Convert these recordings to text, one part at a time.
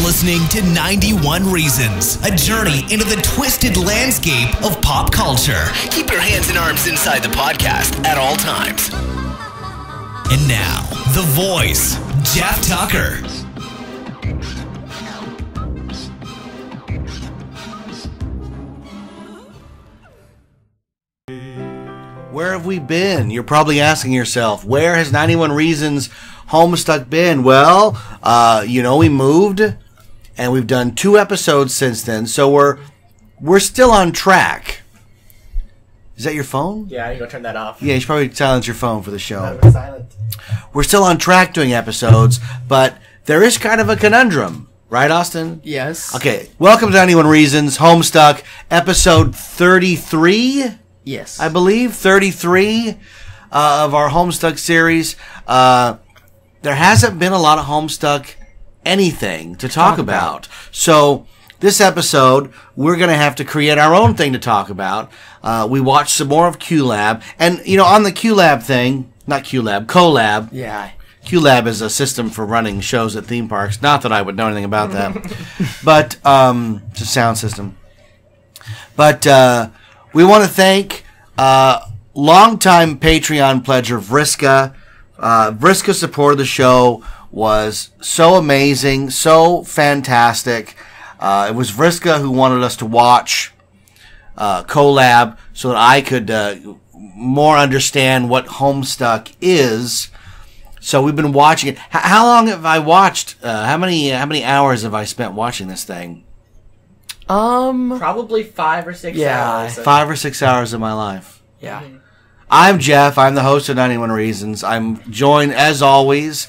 listening to 91 Reasons, a journey into the twisted landscape of pop culture. Keep your hands and arms inside the podcast at all times. And now, the voice, Jeff Tucker. Where have we been? You're probably asking yourself, where has 91 Reasons Homestuck been? Well, we moved, and we've done 2 episodes since then, so we're still on track. Is that your phone? Yeah, you go turn that off. Yeah, you should probably silence your phone for the show. Silent. We're still on track doing episodes, but there is kind of a conundrum. Right, Austin? Yes. Okay, welcome to 91 Reasons Homestuck, episode 33? Yes. I believe 33 of our Homestuck series. There hasn't been a lot of Homestuck anything to talk about. So this episode, we're going to have to create our own thing to talk about. We watched some more of QLab. And, on the QLab thing, not QLab, CoLab. Yeah. QLab is a system for running shows at theme parks. Not that I would know anything about that. But it's a sound system. But we want to thank longtime Patreon pledger Vriska. Vriska's support of the show was so amazing, so fantastic. It was Vriska who wanted us to watch CoLab so that I could more understand what Homestuck is. So we've been watching it. How long have I watched? How many hours have I spent watching this thing? Probably 5 or 6 hours. 5 or 6 hours of my life. Yeah. I'm Jeff. I'm the host of 91 Reasons. I'm joined, as always,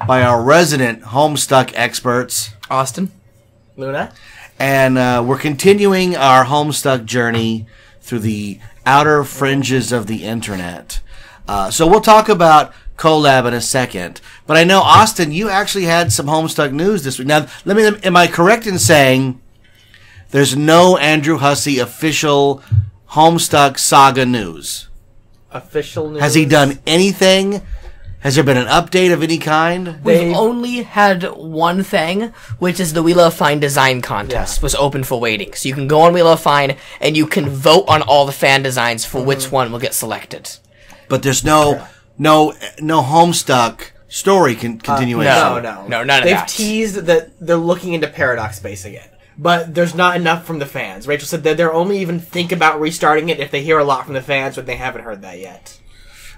by our resident Homestuck experts, Austin. Luna. And we're continuing our Homestuck journey through the outer fringes of the internet. So we'll talk about CoLab in a second. But I know, Austin, you actually had some Homestuck news this week. Now, am I correct in saying there's no Andrew Hussey official Homestuck saga news? Official news. Has he done anything? Has there been an update of any kind? We've only had one thing, which is the Wheel of Fine design contest was open for waiting. So you can go on Wheel of Fine and you can vote on all the fan designs for which one will get selected. But there's no Homestuck story continuation. No, none of that. They've teased that they're looking into Paradox Space again. But there's not enough from the fans. Rachel said that they're only even think about restarting it if they hear a lot from the fans, but they haven't heard that yet.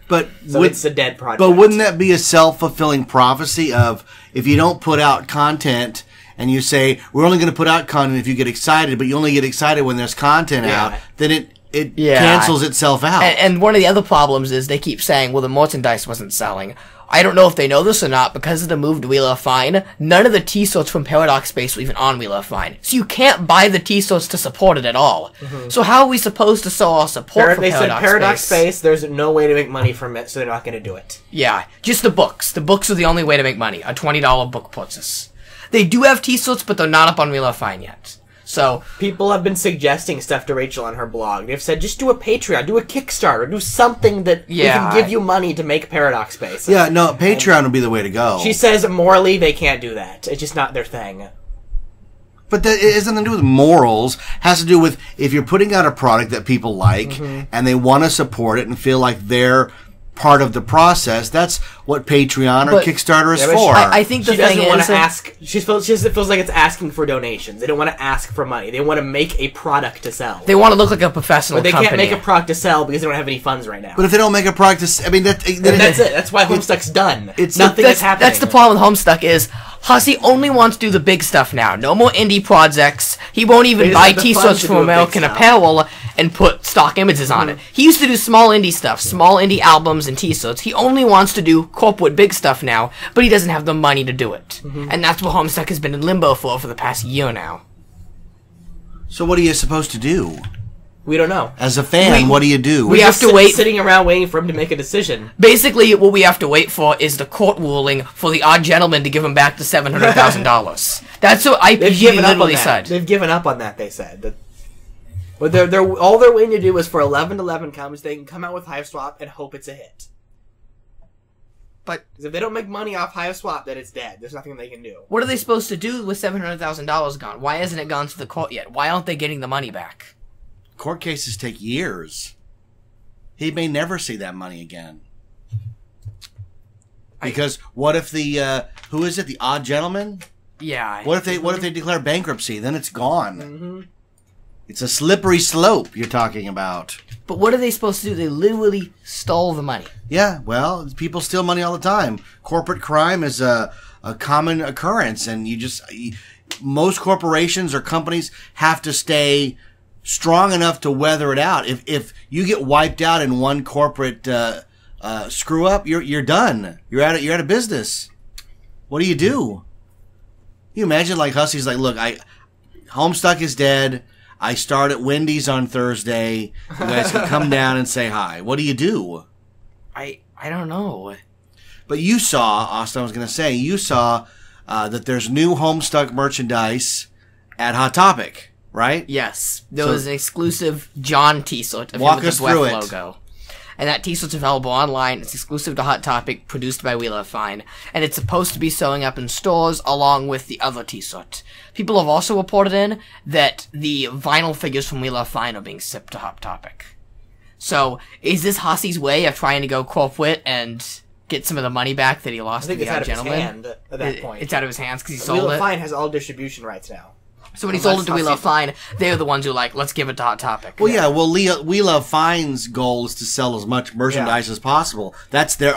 But it's a dead project. But wouldn't that be a self-fulfilling prophecy of if you don't put out content and you say, we're only going to put out content if you get excited, but you only get excited when there's content out, then it cancels itself out. And one of the other problems is they keep saying, well, the merchandise wasn't selling. I don't know if they know this or not, because of the move to Wheel of Fine, none of the T-shirts from Paradox Space were even on Wheel of Fine. So you can't buy the T-shirts to support it at all. Mm-hmm. So how are we supposed to sell our support for Paradox Space? They said Paradox Space, there's no way to make money from it, so they're not going to do it. Yeah, just the books. The books are the only way to make money, a $20 book purchase. They do have T-shirts, but they're not up on Wheel of Fine yet. So people have been suggesting stuff to Rachel on her blog. They've said, just do a Patreon, do a Kickstarter, do something that we can give you money to make Paradox Space. Yeah, no, Patreon would be the way to go. She says morally they can't do that. It's just not their thing. But that it has nothing to do with morals. It has to do with if you're putting out a product that people like and they want to support it and feel like they're part of the process. That's what Patreon or Kickstarter is for. I think the thing is, it feels like it's asking for donations. They don't want to ask for money. They want to make a product to sell. They want to look like a professional company. But they company. can't make a product to sell because they don't have any funds right now. But if they don't make a product to sell, that's it. That's why Homestuck's done. Nothing is happening. That's the problem with Homestuck is Hussey only wants to do the big stuff now. No more indie projects. He won't even buy T-shirts from American Apparel and put stock images on it. He used to do small indie stuff, small indie albums and T-shirts. He only wants to do corporate big stuff now, but he doesn't have the money to do it. And that's what Homestuck has been in limbo for the past year now. So what are you supposed to do? We don't know. As a fan, what do you do? We have to wait. Sitting around waiting for him to make a decision. Basically, what we have to wait for is the court ruling for the odd gentleman to give him back the $700,000. That's what IPG literally said. They've given up on that, they said. But all they're waiting to do is for 11-11 comes, they can come out with Hive Swap and hope it's a hit. But 'Cause if they don't make money off High Swap, then it's dead. There's nothing they can do. what are they supposed to do with $700,000 gone? Why hasn't it gone to the court yet? Why aren't they getting the money back? Court cases take years. He may never see that money again. Because what if the who is it? The Odd Gentleman? Yeah. What if they declare bankruptcy? Then it's gone. Mm-hmm. It's a slippery slope you're talking about. But what are they supposed to do? They literally stole the money. Yeah, well, people steal money all the time. Corporate crime is a common occurrence, and most corporations or companies have to stay strong enough to weather it out. If you get wiped out in one corporate screw up, you're done. You're out of business. What do? You imagine like Hussey's like, look, Homestuck is dead. I start at Wendy's on Thursday. You guys can come down and say hi. What do? I don't know. But you saw, Austin, I was going to say, that there's new Homestuck merchandise at Hot Topic, right? Yes. There was an exclusive John t-shirt of walk him with us the through Wef it. logo. And that t-shirt's available online. It's exclusive to Hot Topic, produced by We Love Fine. And it's supposed to be showing up in stores along with the other t-shirt. People have also reported in that the vinyl figures from We Love Fine are being shipped to Hot Topic. So, is this Hussey's way of trying to go corporate and get some of the money back that he lost to the Odd Gentleman? I think it's out of his hand at that point. It's out of his hands because he We sold Love it? Fine has all distribution rights now. So when he sold it to We Love Fine, they're the ones who let's give it to Hot Topic. Well, yeah. Well, We Love Fine's goal is to sell as much merchandise as possible. That's their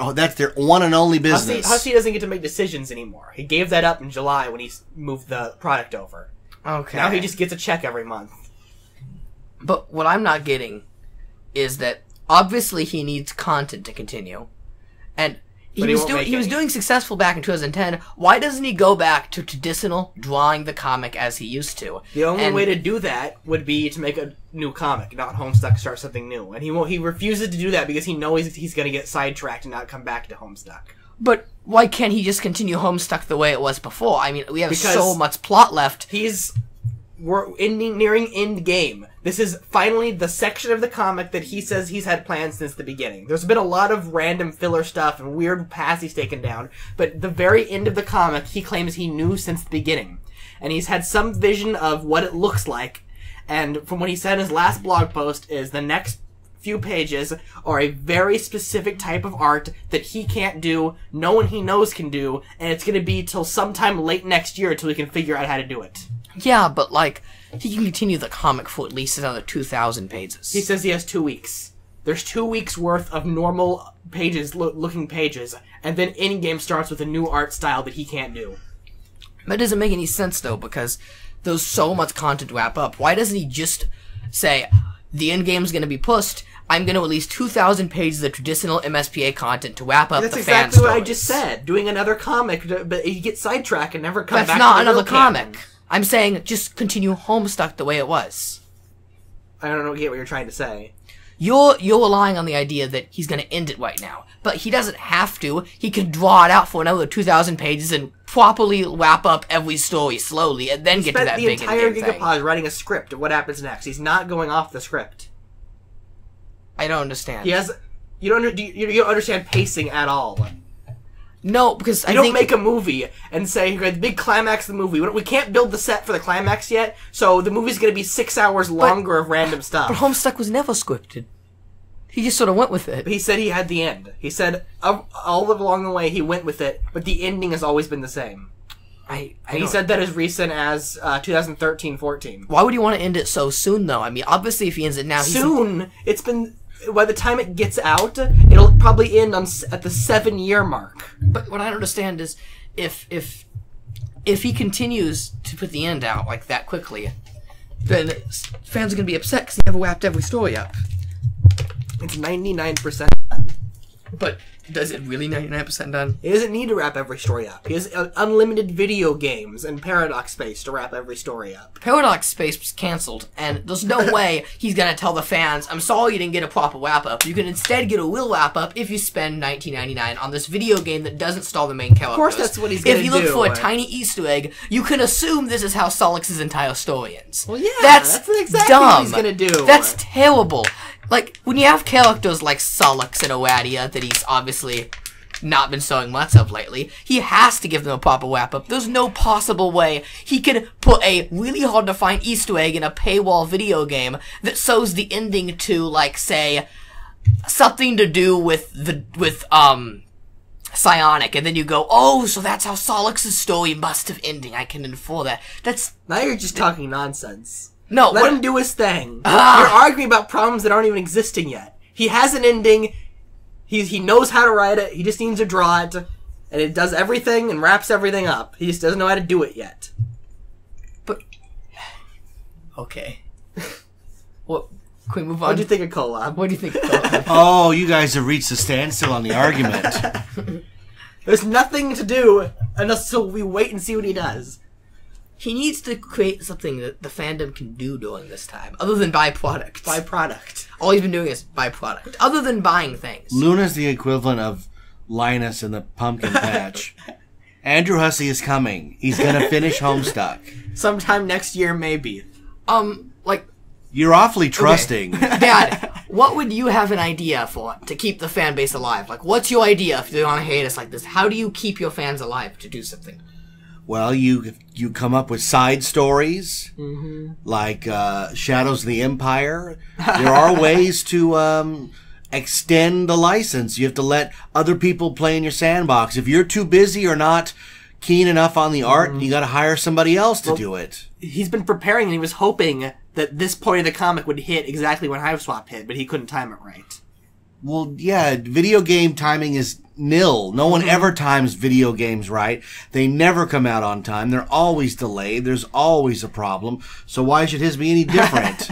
one and only business. Hussey doesn't get to make decisions anymore. He gave that up in July when he moved the product over. Okay. Now he just gets a check every month. But what I'm not getting is that obviously he needs content to continue, and he was doing successful back in 2010. Why doesn't he go back to traditional drawing the comic as he used to? The only way to do that would be to make a new comic, not Homestuck start something new. And he refuses to do that because he knows he's going to get sidetracked and not come back to Homestuck. But why can't he just continue Homestuck the way it was before? I mean, we have so much plot left. We're nearing end game. This is finally the section of the comic that he says he's had planned since the beginning. There's been a lot of random filler stuff and weird paths he's taken down, but the very end of the comic he claims he knew since the beginning. And he's had some vision of what it looks like, and from what he said in his last blog post is the next few pages are a very specific type of art that he can't do, no one he knows can do, and it's going to be till sometime late next year until he can figure out how to do it. Yeah, but he can continue the comic for at least another 2,000 pages. He says he has 2 weeks. There's 2 weeks worth of normal pages, looking pages, and then in-game starts with a new art style that he can't do. That doesn't make any sense, though, because there's so much content to wrap up. Why doesn't he just say, the end-game's gonna be pushed, I'm gonna release 2,000 pages of traditional MSPA content to wrap up the fan stories? That's exactly what I just said. Doing another comic, but he gets sidetracked and never come back to the That's not another real canon. comic. I'm saying just continue Homestuck the way it was. I don't get what you're trying to say. You're relying on the idea that he's going to end it right now. But he doesn't have to. He can draw it out for another 2,000 pages and properly wrap up every story slowly and then get to that big He spent the entire thing. Gigapause writing a script of what happens next. He's not going off the script. I don't understand. He has... You don't understand pacing at all. No, because you don't make a movie and say, the big climax of the movie. We can't build the set for the climax yet, so the movie's going to be 6 hours longer of random stuff. But Homestuck was never scripted. He just sort of went with it. But he said he had the end. He said all along the way he went with it, but the ending has always been the same. He said that as recent as 2013-14. Why would he want to end it so soon, though? I mean, obviously if he ends it now... Soon? It's been... By the time it gets out, it'll probably end at the 7-year mark. But what I don't understand is if he continues to put the end out like that quickly, then fans are going to be upset because he never wrapped every story up. It's 99% done. But does it really 99% done? He doesn't need to wrap every story up. He has unlimited video games and Paradox Space to wrap every story up. Paradox Space was cancelled, and there's no way he's going to tell the fans, I'm sorry you didn't get a proper wrap-up. You can instead get a real wrap-up if you spend $19.99 on this video game that doesn't star the main characters. Of course that's what he's going to do. If you look for a tiny Easter egg, you can assume this is how Solix's entire story ends. Well, yeah, that's exactly dumb. what he's going to do. That's terrible. Like, when you have characters like Solix and Oradia that he's obviously not been showing much of lately. He has to give them a proper wrap-up. There's no possible way he could put a really hard-to-find Easter egg in a paywall video game that shows the ending to, like, say, something to do with Psionic, and then you go, oh, so that's how Solix's story must have ending. I can infer that. Now you're just talking nonsense. No, Let him do his thing. You're arguing about problems that aren't even existing yet. He has an ending. He knows how to write it. He just needs to draw it, and it does everything and wraps everything up. He just doesn't know how to do it yet. But okay, what? Can we move on? What do you think of Collab? What do you think of Collab? Oh, you guys have reached a standstill on the argument. There's nothing to do until we wait and see what he does. He needs to create something that the fandom can do during this time, other than buy products. Buy product. All he's been doing is buy product, other than buying things. Luna's the equivalent of Linus in the pumpkin patch. Andrew Hussey is coming. He's gonna finish Homestuck. Sometime next year, maybe. Like, You're awfully trusting. Dad, what would you have an idea for to keep the fan base alive? Like, what's your idea if they want to hate us like this? How do you keep your fans alive to do something? Well, you come up with side stories, like Shadows of the Empire. There are ways to extend the license. You have to let other people play in your sandbox. If you're too busy or not keen enough on the art, you got to hire somebody else to do it. He's been preparing, and he was hoping that this point of the comic would hit exactly when Hive Swap hit, but he couldn't time it right. Well, yeah, video game timing is nil. No one ever times video games right. They never come out on time. They're always delayed. There's always a problem. So why should his be any different?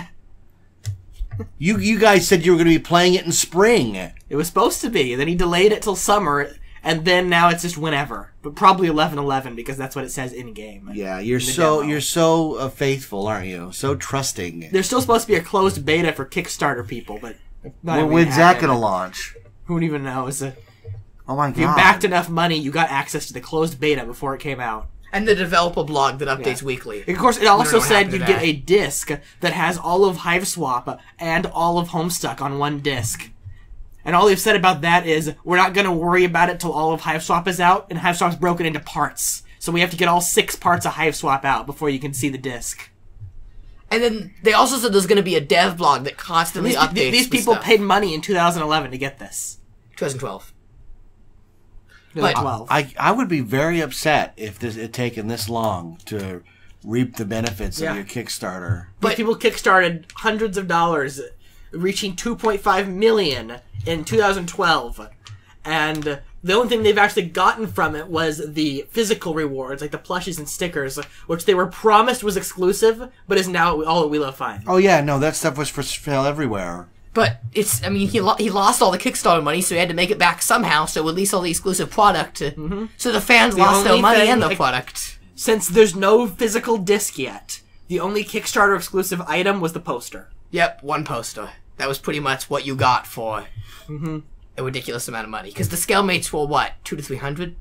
You guys said you were going to be playing it in spring. It was supposed to be. Then he delayed it till summer, and then now it's just whenever. But probably 11/11 because that's what it says in game. Yeah, you're so faithful, aren't you? So trusting. There's still supposed to be a closed beta for Kickstarter people, but When's that going to launch? Who even knows? Oh my god! If you backed enough money, you got access to the closed beta before it came out. And the developer blog that updates weekly. Of course, it also said you'd get a disc that has all of Hive Swap and all of Homestuck on one disc. And all they've said about that is, we're not going to worry about it till all of Hive Swap is out, and Hive Swap's broken into parts. So we have to get all 6 parts of Hive Swap out before you can see the disc. And then they also said there's going to be a dev blog that constantly updates These people stuff. paid money in 2011 to get this. 2012. But I would be very upset if it had taken this long to reap the benefits of your Kickstarter. But people kickstarted hundreds of dollars, reaching 2.5 million in 2012, and the only thing they've actually gotten from it was the physical rewards, like the plushies and stickers, which they were promised was exclusive, but is now all that we love find. Oh yeah, no, that stuff was for sale everywhere. But he lost all the Kickstarter money, so he had to make it back somehow, so release all the exclusive product. So the fans lost their money and the product. Since there's no physical disc yet, the only Kickstarter exclusive item was the poster. Yep, one poster. That was pretty much what you got for a ridiculous amount of money. Because the Scalemates were what, 200 to 300?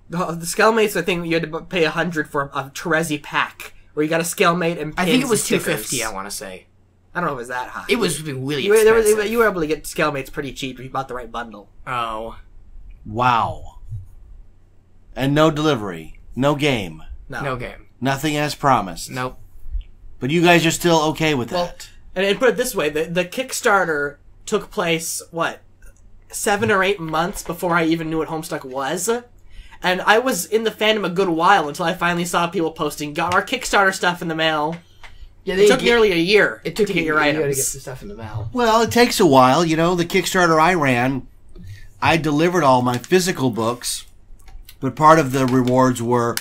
The Scalemates, I think you had to pay 100 for a Terezi pack, where you got a Scalemate and pins. I think it was 250. I want to say. I don't know if it was that high. It was really expensive. You were able to get Scalemates pretty cheap if you bought the right bundle. Oh. Wow. And no delivery. No game. No game. Nothing as promised. Nope. But you guys are still okay with that. And put it this way, the Kickstarter took place, 7 or 8 months before I even knew what Homestuck was. And I was in the fandom a good while until I finally saw people posting, got our Kickstarter stuff in the mail. Yeah, it took nearly a year to get your items. To get the stuff in the mail. Well, it takes a while. You know, the Kickstarter I ran, I delivered all my physical books, but part of the rewards were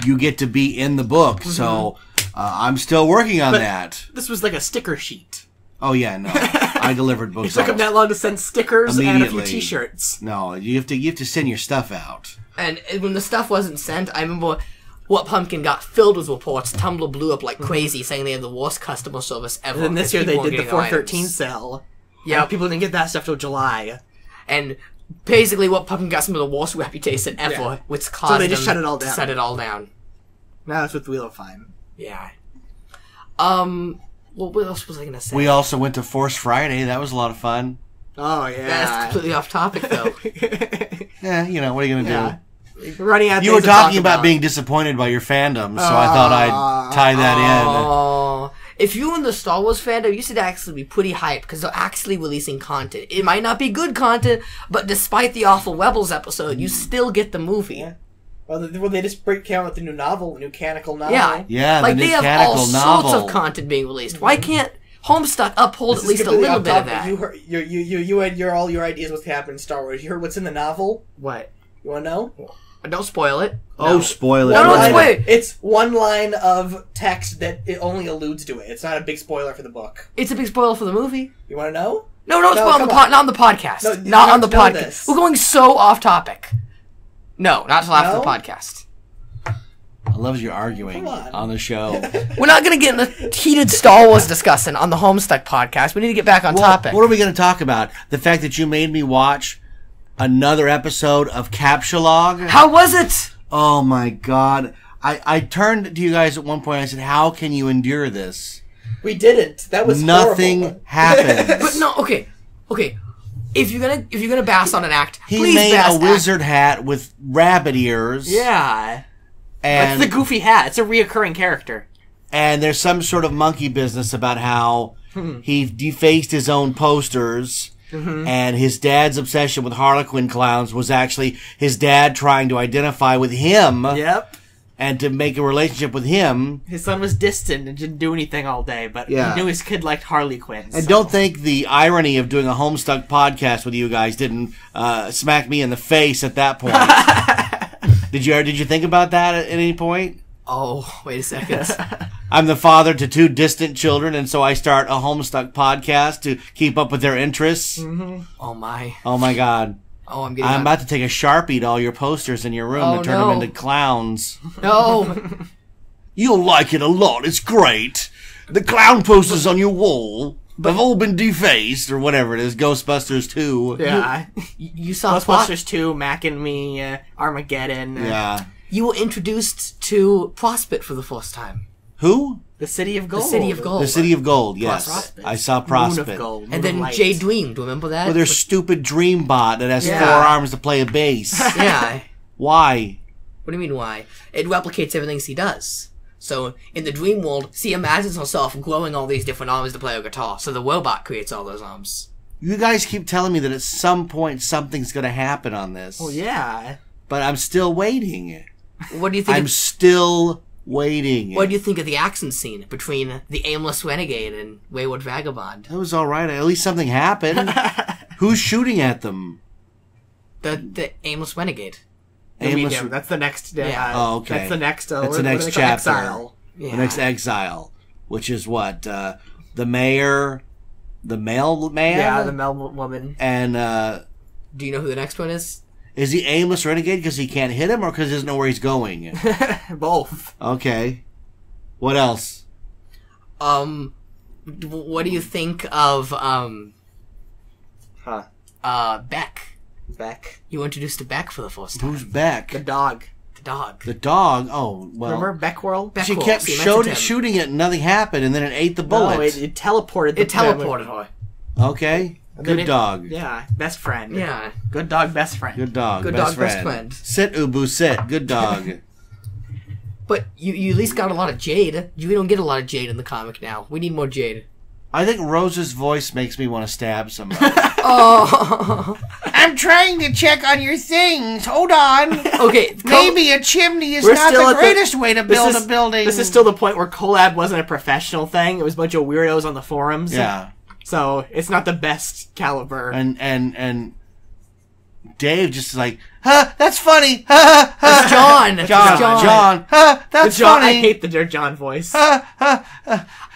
you get to be in the book. So I'm still working on that. This was like a sticker sheet. Oh, yeah, no. I delivered books. It took them that long to send stickers and a few T-shirts. No, you have to send your stuff out. And when the stuff wasn't sent, I remember What Pumpkin got filled with reports. Tumblr blew up like crazy, saying they had the worst customer service ever. And then this year they did the 413 sale. Yeah, people didn't get that stuff till July. And basically, What Pumpkin got some of the worst reputation ever, which caused so they just shut it all down. Shut it all down. Now it's with Wheel of Fine. Yeah. Well, what else was I gonna say? We also went to Force Friday. That was a lot of fun. Oh yeah. That's completely off topic, though. Yeah, what are you gonna do? Yeah. Running out. You were talking about being disappointed by your fandom, so I thought I'd tie that in. Oh, if you were in the Star Wars fandom, you should actually be pretty hyped because they're actually releasing content. It might not be good content, but despite the awful Rebels episode, you still get the movie. Yeah. Well, they just came out with the new novel, new canonical novel. Yeah, like they have all sorts of content being released. Why can't Homestuck uphold at least a little bit of that? You heard, you had all your ideas what's happening in Star Wars. You heard what's in the novel? What? You want to know? Don't spoil it. Oh, spoil it. No, don't spoil it. It's one line of text that it only alludes to it. It's not a big spoiler for the book. It's a big spoiler for the movie. You want to know? No, don't spoil not on the podcast. No, not on the know podcast. this. We're going so off topic. No, not till after the podcast. I love you arguing on the show. We're not going to get in a heated Star Wars discussion on the Homestuck podcast. We need to get back on topic. What are we going to talk about? The fact that you made me watch another episode of Captcha-Log? How was it? Oh my god. I turned to you guys at one point and I said, how can you endure this? We didn't. That was nothing horrible. happens. But no, okay. If you're gonna bass on an act, He please made bass a wizard hat with rabbit ears. Yeah. And That's the goofy hat. It's a reoccurring character. And there's some sort of monkey business about how he defaced his own posters. And his dad's obsession with Harlequin clowns was actually his dad trying to identify with him. Yep. And to make a relationship with him. His son was distant and didn't do anything all day, but he knew his kid liked Harley Quinn. And don't think the irony of doing a Homestuck podcast with you guys didn't smack me in the face at that point. Did you think about that at any point? Oh, wait a second. I'm the father to two distant children, and so I start a Homestuck podcast to keep up with their interests. Oh my. Oh my god. Oh, I'm getting. I'm about to take a Sharpie to all your posters in your room and turn them into clowns. No. You'll like it a lot. It's great. The clown posters on your wall have all been defaced, or whatever it is. Ghostbusters 2. Yeah. You saw Ghostbusters 2, Mac and Me, Armageddon. Yeah. You were introduced to Prospect for the first time. Who? The City of Gold. The City of Gold. The City of Gold, yes. Prospect. I saw Moon Prospect. of Gold. Moon And then of Light. Jay dreamed. Remember that? With their stupid dream bot that has 4 Yeah. arms to play a bass. Yeah. Why? What do you mean why? It replicates everything he does. So, in the dream world, she imagines herself growing all these different arms to play a guitar. So the robot creates all those arms. You guys keep telling me that at some point something's going to happen on this. Well, yeah. But I'm still waiting. What do you think? I'm still waiting. What do you think of the action scene between the aimless renegade and Wayward Vagabond? That was all right. At least something happened. Who's shooting at them? The aimless renegade. Aimless. Medium. That's the next. Oh, okay. That's the next. That's the next chapter. Exile. Yeah. The next exile, which is what the mayor, the mailman. Yeah, the Mel woman. And Do you know who the next one is? is he aimless renegade because he can't hit him, or because he doesn't know where he's going? Both. Okay. What else? What do you think of Beck? Beck. You were introduced to Beck for the first time. Who's Beck? The dog. The dog. The dog. Oh, well. Remember Beck World? Beck She World. kept So you mentioned him. shooting it, and nothing happened, and then it ate the bullet. No, it teleported. It teleported her. Okay. Good dog. Yeah, best friend. Yeah. Good dog, best friend. Good dog. Good best dog, best friend. friend. Sit, Ubu, sit. Good dog. But you at least got a lot of Jade. We don't get a lot of Jade in the comic now. We need more Jade. I think Rose's voice makes me want to stab somebody. Oh. I'm trying to check on your things. Hold on. Okay. Maybe a chimney is We're not still the at the- greatest way to build a building. This is still the point where collab wasn't a professional thing. It was a bunch of weirdos on the forums. Yeah. So it's not the best caliber. And Dave just is like, huh, that's funny. Huh, huh, It's John. John, huh, that's John, funny. I hate the John voice. I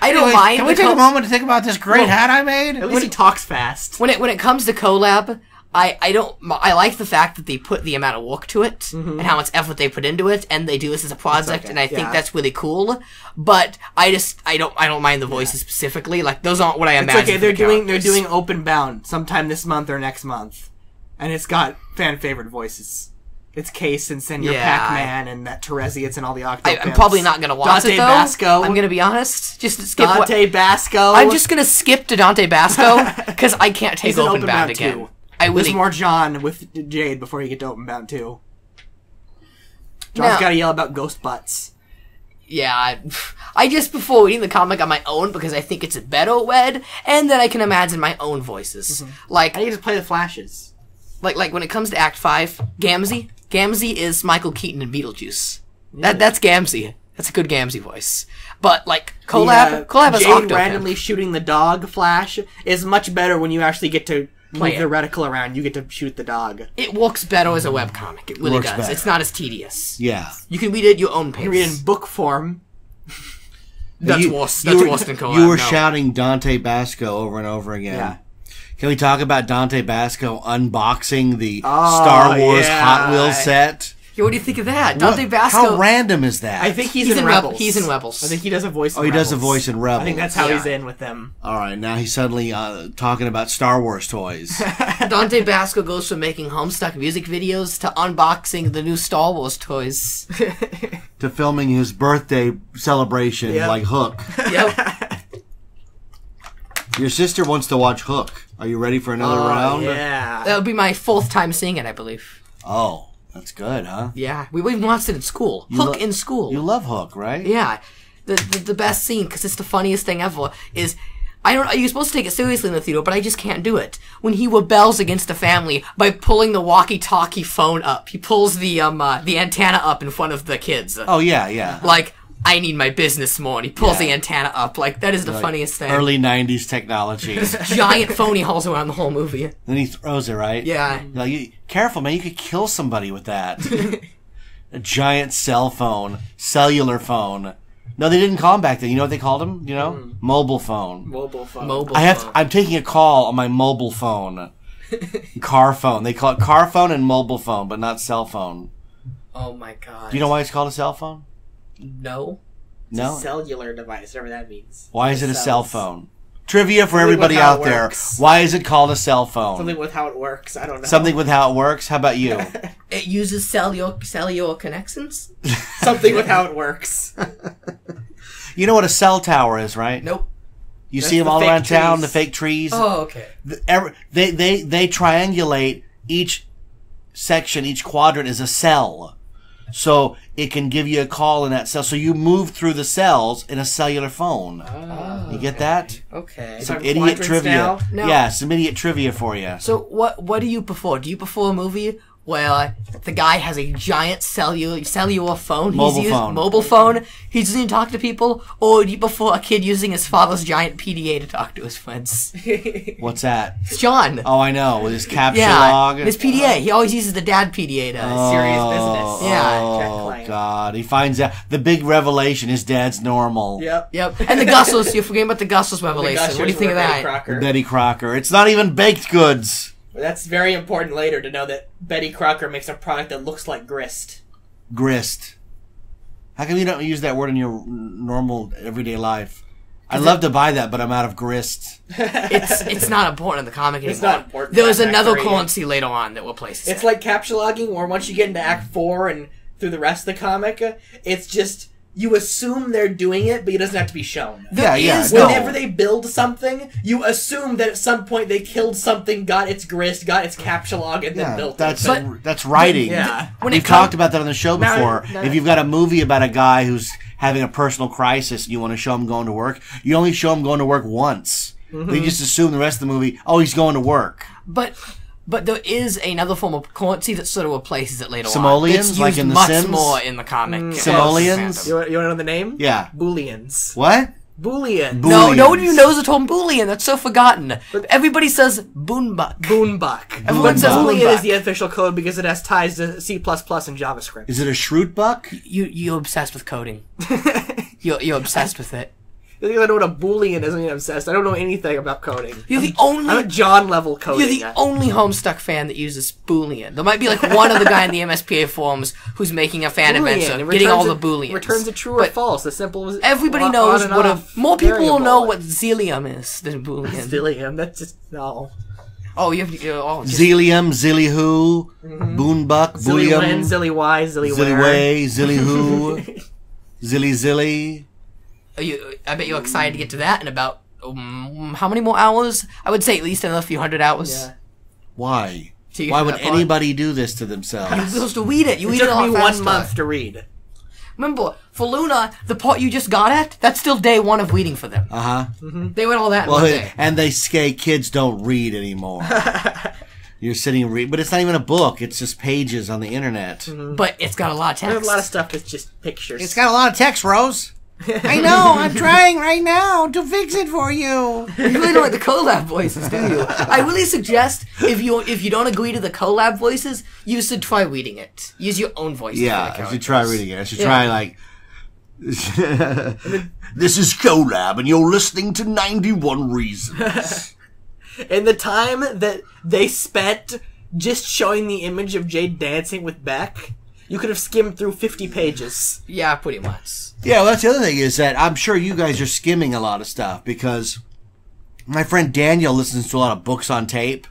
don't Anyway, mind. Can we take a moment to think about this great hat I made? At least he talks fast. When it comes to collab, I like the fact that they put the amount of work to it and how much effort they put into it, and they do this as a project, okay, and I think yeah. that's really cool. But I don't mind the voices specifically. Like those aren't what I It's imagine. okay. for They're the doing characters. Open Bound sometime this month or next month, and it's got fan favorite voices. It's Case and Senor Pac-Man and that Teresiates and all the Octopimps. I'm probably not going to watch Dante it, though. Basco. I'm going to be honest. Just skip Dante Basco. I'm just going to skip to Dante Basco, because I can't take Openbound again. Too. I really... There's more John with Jade before you get to Openbound 2. John's got to yell about ghost butts. Yeah, I just prefer reading the comic on my own because I think it's a better read, and then I can imagine my own voices. Like, I need to play the flashes. Like when it comes to Act 5, Gamzee is Michael Keaton in Beetlejuice. That's Gamzee. That's a good Gamzee voice. But like collab has Jade Octopimp. randomly shooting the dog flash is much better when you actually get to move the reticle around. You get to shoot the dog. It works better as a webcomic. It really Works does. better. It's not as tedious. Yeah. You can read it at your own pace. You read it in book form. That's worse than collab. You were shouting Dante Basco over and over again. Yeah. Can we talk about Dante Basco unboxing the Star Wars Hot Wheels set? Yeah, what do you think of that? Dante Basco. How random is that? I think he's in Rebels. He's in Rebels. I think he does a voice in he Rebels. does a voice in Rebels. I think that's how he's in with them. All right, now he's suddenly talking about Star Wars toys. Dante Basco goes from making Homestuck music videos to unboxing the new Star Wars toys. To filming his birthday celebration like Hook. Yep. Your sister wants to watch Hook. Are you ready for another round? Yeah. That would be my 4th time seeing it, I believe. Oh, that's good, huh? Yeah, we even watched it in school. Hook in school. You love Hook, right? Yeah, the best scene, because it's the funniest thing ever, is... You're supposed to take it seriously in the theater, but I just can't do it. When he rebels against the family by pulling the walkie-talkie phone up. He pulls the antenna up in front of the kids. Oh, yeah. Like, I need my business more, and he pulls the antenna up. Like, that is the funniest thing. Early 90s technology. This giant phone he hauls around the whole movie. Then he throws it, right? Yeah. Careful, man. You could kill somebody with that. A giant cell phone. Cellular phone. No, they didn't call him back then. You know what they called him? You know? Mobile phone. Mobile phone. I'm taking a call on my mobile phone. Car phone. They call it car phone and mobile phone, but not cell phone. Oh my god. Do you know why it's called a cell phone? No. It's a cellular device, whatever that means. Why is it a cell phone? Trivia for everybody out there. Why is it called a cell phone? Something with how it works. I don't know. Something with how it works? How about you? It uses cellular connections? Something with how it works. You know what a cell tower is, right? Nope. You see them all around town, the fake trees. Oh, okay. They triangulate each section, each quadrant is a cell. So it can give you a call in that cell. So you move through the cells in a cellular phone. Oh, you get that? Okay. Some idiot trivia. No. Yeah, some idiot trivia for you. So what do you prefer? Do you prefer a movie where the guy has a giant cellular phone? Mobile phone. He doesn't even talk to people? Or do you prefer a kid using his father's giant PDA to talk to his friends? What's that? It's John. Oh, I know. With his capture Yeah, log. his PDA. He always uses the dad PDA to serious business. Yeah. Oh, God. He finds out. The big revelation, his dad's normal. Yep. And the Gussels. You're forgetting about the Gussels revelation. What do you think of that? Betty Crocker. It's not even baked goods. That's very important later to know that Betty Crocker makes a product that looks like grist. Grist. How come you don't use that word in your normal everyday life? I'd love to buy that, but I'm out of grist. It's not important in the comic anymore. It's not important. There was another currency later on that replaces It's it. like capsulogging, where once you get into Act 4 and through the rest of the comic, it's just... You assume they're doing it, but it doesn't have to be shown. Whenever they build something, you assume that at some point they killed something, got its grist, got its capsulog, and then built it. That's writing. Yeah. We've talked about that on the show before. If you've got a movie about a guy who's having a personal crisis and you want to show him going to work, you only show him going to work once. They just assume the rest of the movie, he's going to work. But there is another form of currency that sort of replaces it later Simoleons, on. like in The much Sims? more in the comic. Simoleons? You want to know the name? Yeah. Booleans. What? Boolean. No, nobody knows the term Boolean. That's so forgotten. But everybody says Boonbuck. Boonbuck. Everyone says Boolean Boonbuck. is the official code because it has ties to C++ and JavaScript. Is it a shrewd buck? You're obsessed with coding. You're obsessed with it. You think I know what a Boolean is? I'm obsessed. I don't know anything about coding. I'm a John level coding. You're the only Homestuck fan that uses Boolean. There might be like one other guy in the MSPA forums who's making a fan adventure, getting all the Booleans. Returns a true or false. As simple as everybody knows what more people will know what Zillium is than Boolean. Zillium. That's just no. Oh, you have to. Zillium, Zillyhoo, Boonbuck, Zilly Bullium, Win, Zilly Y, Zilly Zillyway, Zillyhoo, Zilly. I bet you're excited to get to that in about how many more hours? I would say at least another few hundred hours. Yeah. Why? To Why would anybody do this to themselves? You're supposed to read it. You It read it a took lot me faster. 1 month to read. Remember, for Luna, the part you just got at, that's still day one of reading for them. They went all that in one day. And they say kids don't read anymore. You're sitting and read, but it's not even a book. It's just pages on the internet. But it's got a lot of text. There's a lot of stuff that's just pictures. It's got a lot of text, Rose. I know. I'm trying right now to fix it for you. You really don't like the collab voices, do you? I really suggest if you don't agree to the collab voices, you should try reading it. Use your own voice. Yeah, I should try reading it. I should try like. This is Collab, and you're listening to 91 Reasons. In the time that they spent just showing the image of Jade dancing with Beck, you could have skimmed through 50 pages. Yeah, pretty much. Yeah, well, that's the other thing is that I'm sure you guys are skimming a lot of stuff because my friend Daniel listens to a lot of books on tape,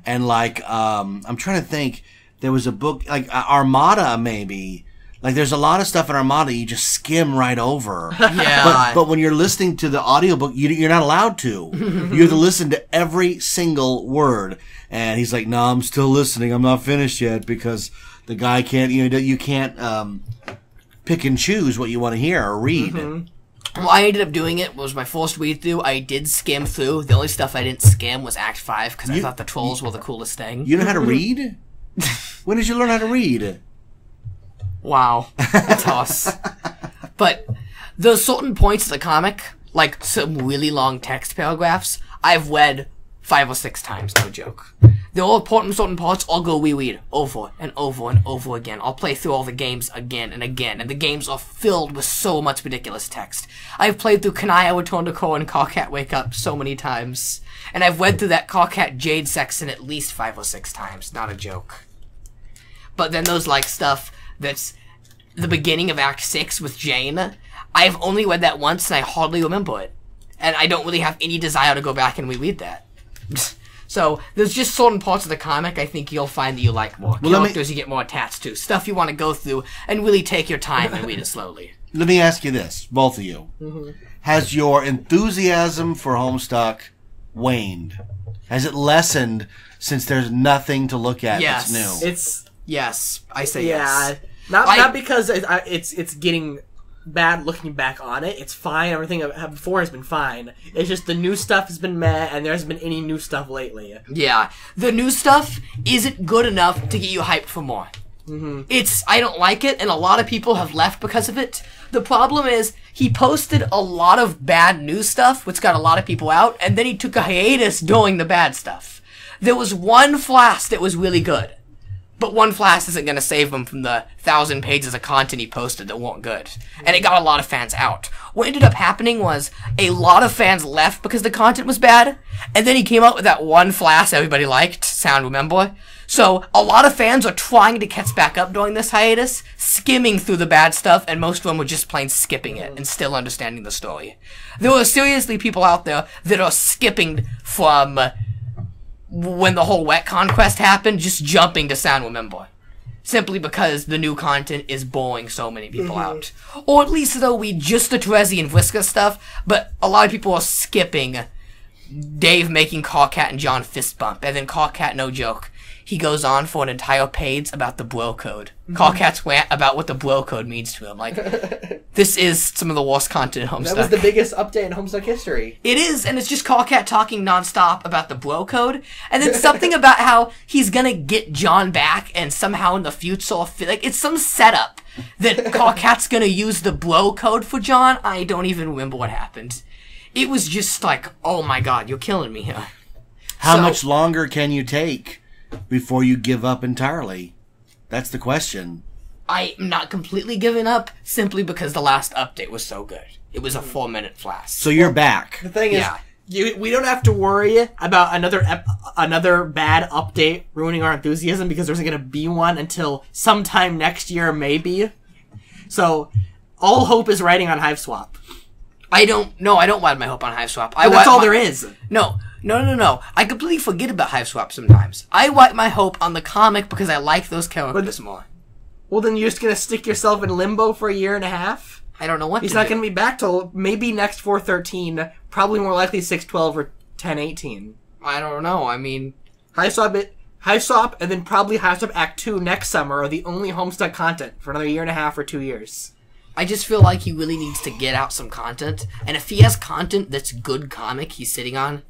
and like I'm trying to think, there was a book like Armada maybe. Like there's a lot of stuff in Armada you just skim right over. Yeah. But when you're listening to the audiobook, you're not allowed to. You have to listen to every single word. And he's like, "No, I'm still listening. I'm not finished yet because the guy can't. You can't pick and choose what you want to hear or read." Well, I ended up doing it. Was my first read through. I did skim through. The only stuff I didn't skim was Act 5 because I thought the trolls were the coolest thing. You know how to read? When did you learn how to read? Wow. Toss. But there's certain points of the comic, like some really long text paragraphs, I've read 5 or 6 times, no joke. There are important certain parts I'll go reread over and over and over again. I'll play through all the games again and again, and the games are filled with so much ridiculous text. I've played through Kanaya Return to Core and Carcat Wake Up so many times, and I've read through that Carcat Jade section at least 5 or 6 times, not a joke. But then there's like stuff that's the beginning of Act 6 with Jane. I've only read that once and I hardly remember it. And I don't really have any desire to go back and reread that. So, there's just certain parts of the comic I think you'll find that you like more. Characters you get more attached to. Stuff you want to go through and really take your time and read it slowly. Let me ask you this, both of you. Has your enthusiasm for Homestuck waned? Has it lessened since there's nothing to look at that's new? Yes, I say yes. Not because it's getting bad looking back on it. It's fine. Everything before has been fine. It's just the new stuff has been meh, and there hasn't been any new stuff lately. Yeah, the new stuff isn't good enough to get you hyped for more. I don't like it, and a lot of people have left because of it. The problem is, he posted a lot of bad new stuff, which got a lot of people out, and then he took a hiatus doing the bad stuff. There was one flash that was really good. But one flash isn't going to save him from the 1,000 pages of content he posted that weren't good. And it got a lot of fans out. What ended up happening was a lot of fans left because the content was bad. And then he came out with that one flash everybody liked, sound remember? So a lot of fans are trying to catch back up during this hiatus, skimming through the bad stuff, and most of them were just plain skipping it and still understanding the story. There are seriously people out there that are skipping from when the whole wet conquest happened, just jumping to Sound Remember. Simply because the new content is boring so many people out. Or at least they'll read just the Terezi and Vriska stuff, but a lot of people are skipping Dave making Carcat and John fist bump, and then Carcat, no joke, he goes on for an entire page about the bro code. Carcat's rant about what the bro code means to him. Like, this is some of the worst content in Homestuck. That was the biggest update in Homestuck history. It is, and it's just Carcat talking nonstop about the bro code, and then something about how he's gonna get John back, and somehow in the future, like, it's some setup that Carcat's gonna use the bro code for John. I don't even remember what happened. It was just like, oh my god, you're killing me here. How much longer can you take before you give up entirely? That's the question. I'm not completely giving up, simply because the last update was so good. It was a 4-minute flash. So you're back. The thing is, we don't have to worry about another bad update ruining our enthusiasm, because there's going to be one until sometime next year, maybe. So, all hope is riding on Hive Swap. I don't ride my hope on Hive Swap. That's all there is. No, No. I completely forget about Hive Swap sometimes. I wipe my hope on the comic because I like those characters more. Well, then you're just gonna stick yourself in limbo for a year and a half? I don't know what He's to not do. gonna be back till maybe next 413, probably more likely 612 or 1018. I don't know. I mean... Hive Swap, and then probably Hive Swap Act 2 next summer are the only Homestuck content for another year and a half or 2 years. I just feel like he really needs to get out some content, and if he has content that's good comic he's sitting on,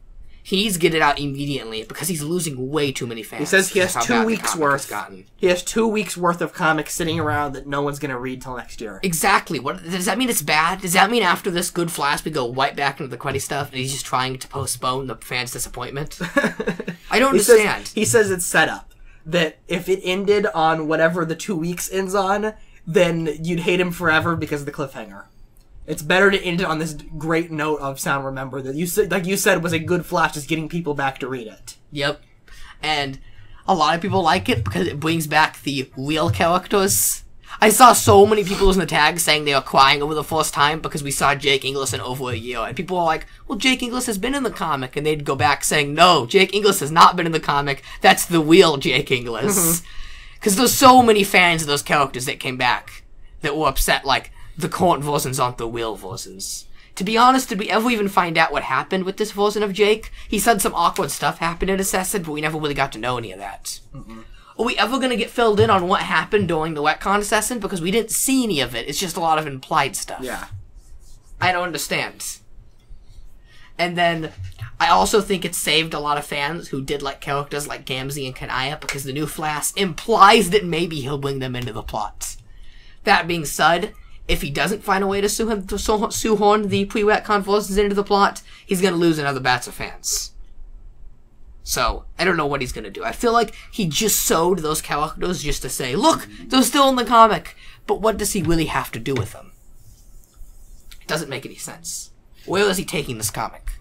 he needs to get it out immediately because he's losing way too many fans. He says he has That's 2 how bad the weeks comic has worth. gotten. He has 2 weeks worth of comics sitting around that no one's gonna read till next year. Exactly. What does that mean? It's bad? Does that mean after this good flash we go right back into the cruddy stuff and he's just trying to postpone the fans' disappointment? I don't understand. He says it's set up. That if it ended on whatever the 2 weeks ends on, then you'd hate him forever because of the cliffhanger. It's better to end it on this great note of Sound Remember that you said, like you said, was a good flash, just getting people back to read it. Yep. And a lot of people like it because it brings back the real characters. I saw so many people in the tags saying they were crying over the first time because we saw Jake Inglis in over a year. And people were like, well, Jake Inglis has been in the comic. And they'd go back saying, no, Jake Inglis has not been in the comic. That's the real Jake Inglis. Because there's so many fans of those characters that came back that were upset, like, the current versions aren't the real versions. To be honest, did we ever even find out what happened with this version of Jake? He said some awkward stuff happened in Assassin, but we never really got to know any of that. Are we ever going to get filled in on what happened during the Wetcon Assassin? Because we didn't see any of it. It's just a lot of implied stuff. Yeah. I don't understand. And then, I also think it saved a lot of fans who did like characters like Gamzee and Kanaya because the new Flash implies that maybe he'll bring them into the plot. That being said, if he doesn't find a way to shoehorn the pre-Wetcon versions into the plot, he's going to lose another batch of fans. So, I don't know what he's going to do. I feel like he just sewed those characters just to say, look, they're still in the comic. But what does he really have to do with them? It doesn't make any sense. Where is he taking this comic?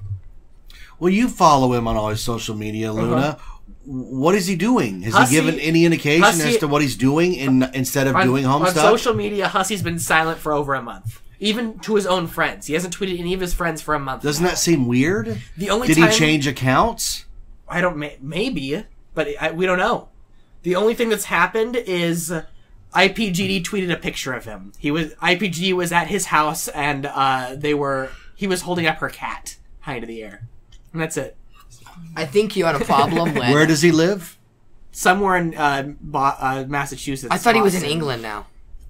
Well, you follow him on all his social media, Luna. What is he doing? Has he given any indication as to what he's doing instead of doing Homestuck? On social media, Hussey's been silent for over a month. Even to his own friends. He hasn't tweeted any of his friends for a month. Doesn't that seem weird? Did he change accounts? I don't... Maybe, but we don't know. The only thing that's happened is IPGD tweeted a picture of him. IPGD was at his house, and he was holding up her cat high into the air. And that's it. I think you had a problem when... Where does he live? Somewhere in Massachusetts. I thought he was in England now.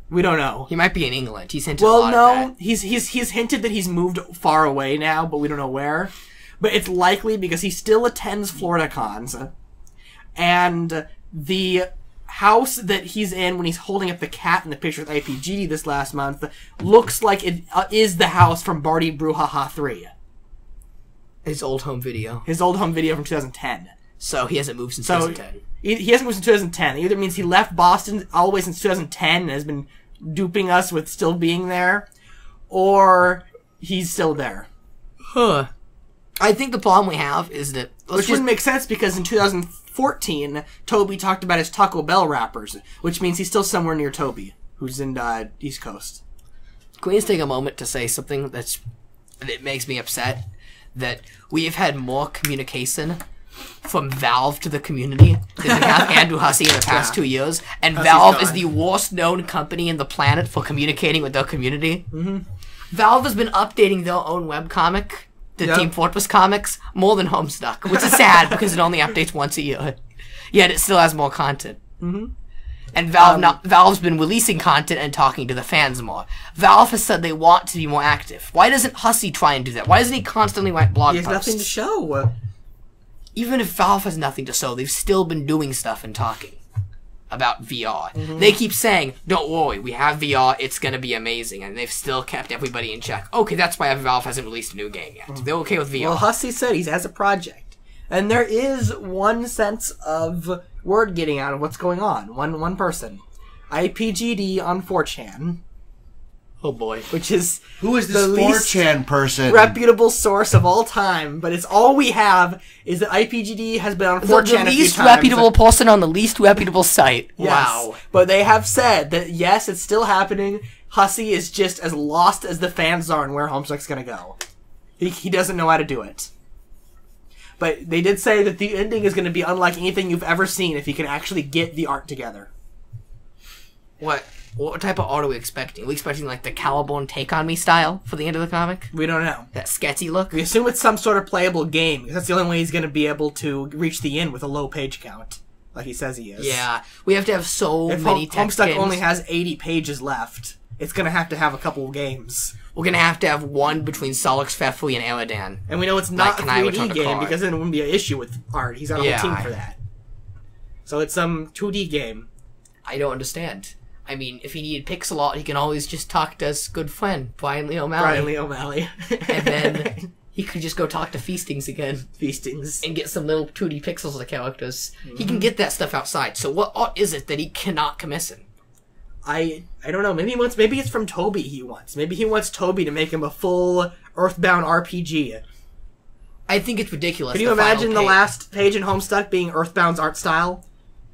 We don't know. He might be in England. He's hinted a lot of that. He's hinted that he's moved far away now, but we don't know where. But it's likely because he still attends Florida cons. And the house that he's in when he's holding up the cat in the picture with IPGD this last month looks like it is the house from Barty Brouhaha 3. His old home video. His old home video from 2010. So he hasn't moved since 2010. He hasn't moved since 2010. It either means he left Boston all the way since 2010 and has been duping us with still being there, or he's still there. Huh. I think the problem we have is that... Which wouldn't make sense because in 2014, Toby talked about his Taco Bell wrappers, which means he's still somewhere near Toby, who's in East Coast. Can we just take a moment to say something that makes me upset? That we have had more communication from Valve to the community than we have Andrew Hussey in the past 2 years, and Hussey's Valve is the worst known company in the planet for communicating with their community. Valve has been updating their own webcomic, the Team Fortress comics, more than Homestuck, which is sad because it only updates once a year. Yet it still has more content. And Valve's been releasing content and talking to the fans more. Valve has said they want to be more active. Why doesn't Hussey try and do that? Why doesn't he constantly write blog posts? He has nothing to show. Even if Valve has nothing to show, they've still been doing stuff and talking about VR. They keep saying, don't worry, we have VR, it's gonna be amazing, and they've still kept everybody in check. Okay, that's why Valve hasn't released a new game yet. They're okay with VR. Well, Hussey said he has a project. And there is one sense of word getting out of what's going on. One person. IPGD on 4chan. Oh boy. Which is... Who is this 4chan person? Reputable source of all time. But it's all we have is that IPGD has been on 4chan a few times. The least reputable person on the least reputable site. Yes. Wow. But they have said that, yes, it's still happening. Hussey is just as lost as the fans are in where Homestuck's gonna go. He doesn't know how to do it. But they did say that the ending is going to be unlike anything you've ever seen if you can actually get the art together. What type of art are we expecting? Are we expecting like the Caliborn Take On Me style for the end of the comic? We don't know. That sketchy look? We assume it's some sort of playable game, because that's the only way he's going to be able to reach the end with a low page count, like he says he is. Yeah, we have to have so many text Homestuck games. only has 80 pages left, it's going to have a couple of games. We're going to have one between Solix Fefui and Eridan. And we know it's not Like, a can I 3D return a game, card? because then it wouldn't be an issue with art. He's got a whole team for that. So it's some 2D game. I don't understand. I mean, if he needed pixel art, he can always just talk to his good friend, Brian Lee O'Malley. And then he could just go talk to Feastings again. Feastings. And get some little 2D pixels of the characters. He can get that stuff outside. So what art is it that he cannot commission? I don't know. Maybe it's from Toby he wants. Maybe he wants Toby to make him a full Earthbound RPG. I think it's ridiculous. Can you imagine the last page in Homestuck being Earthbound's art style?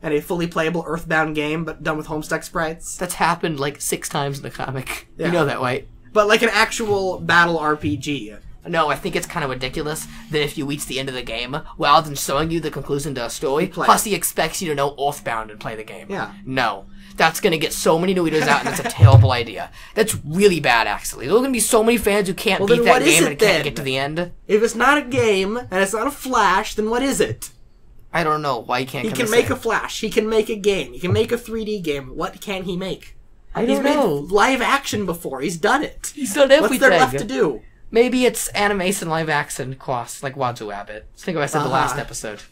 And a fully playable Earthbound game, but done with Homestuck sprites? That's happened like 6 times in the comic. Yeah. You know that, right? But like an actual battle RPG. No, I think it's kind of ridiculous that if you reach the end of the game, rather than showing you the conclusion to a story, play. plus he expects you to know Earthbound and play the game. Yeah. No. That's going to get so many new readers out, and that's a terrible idea. That's really bad, actually. There are going to be so many fans who can't beat then that what is game it and can't then? get to the end. If it's not a game, and it's not a Flash, then what is it? I don't know why he can't He can make a Flash. He can make a game. He can make a 3D game. What can he make? He's made live action before. He's done it. He's done everything. What's there left to do? Maybe it's animation live action cross, like Wazoo Rabbit. I think I said the last episode.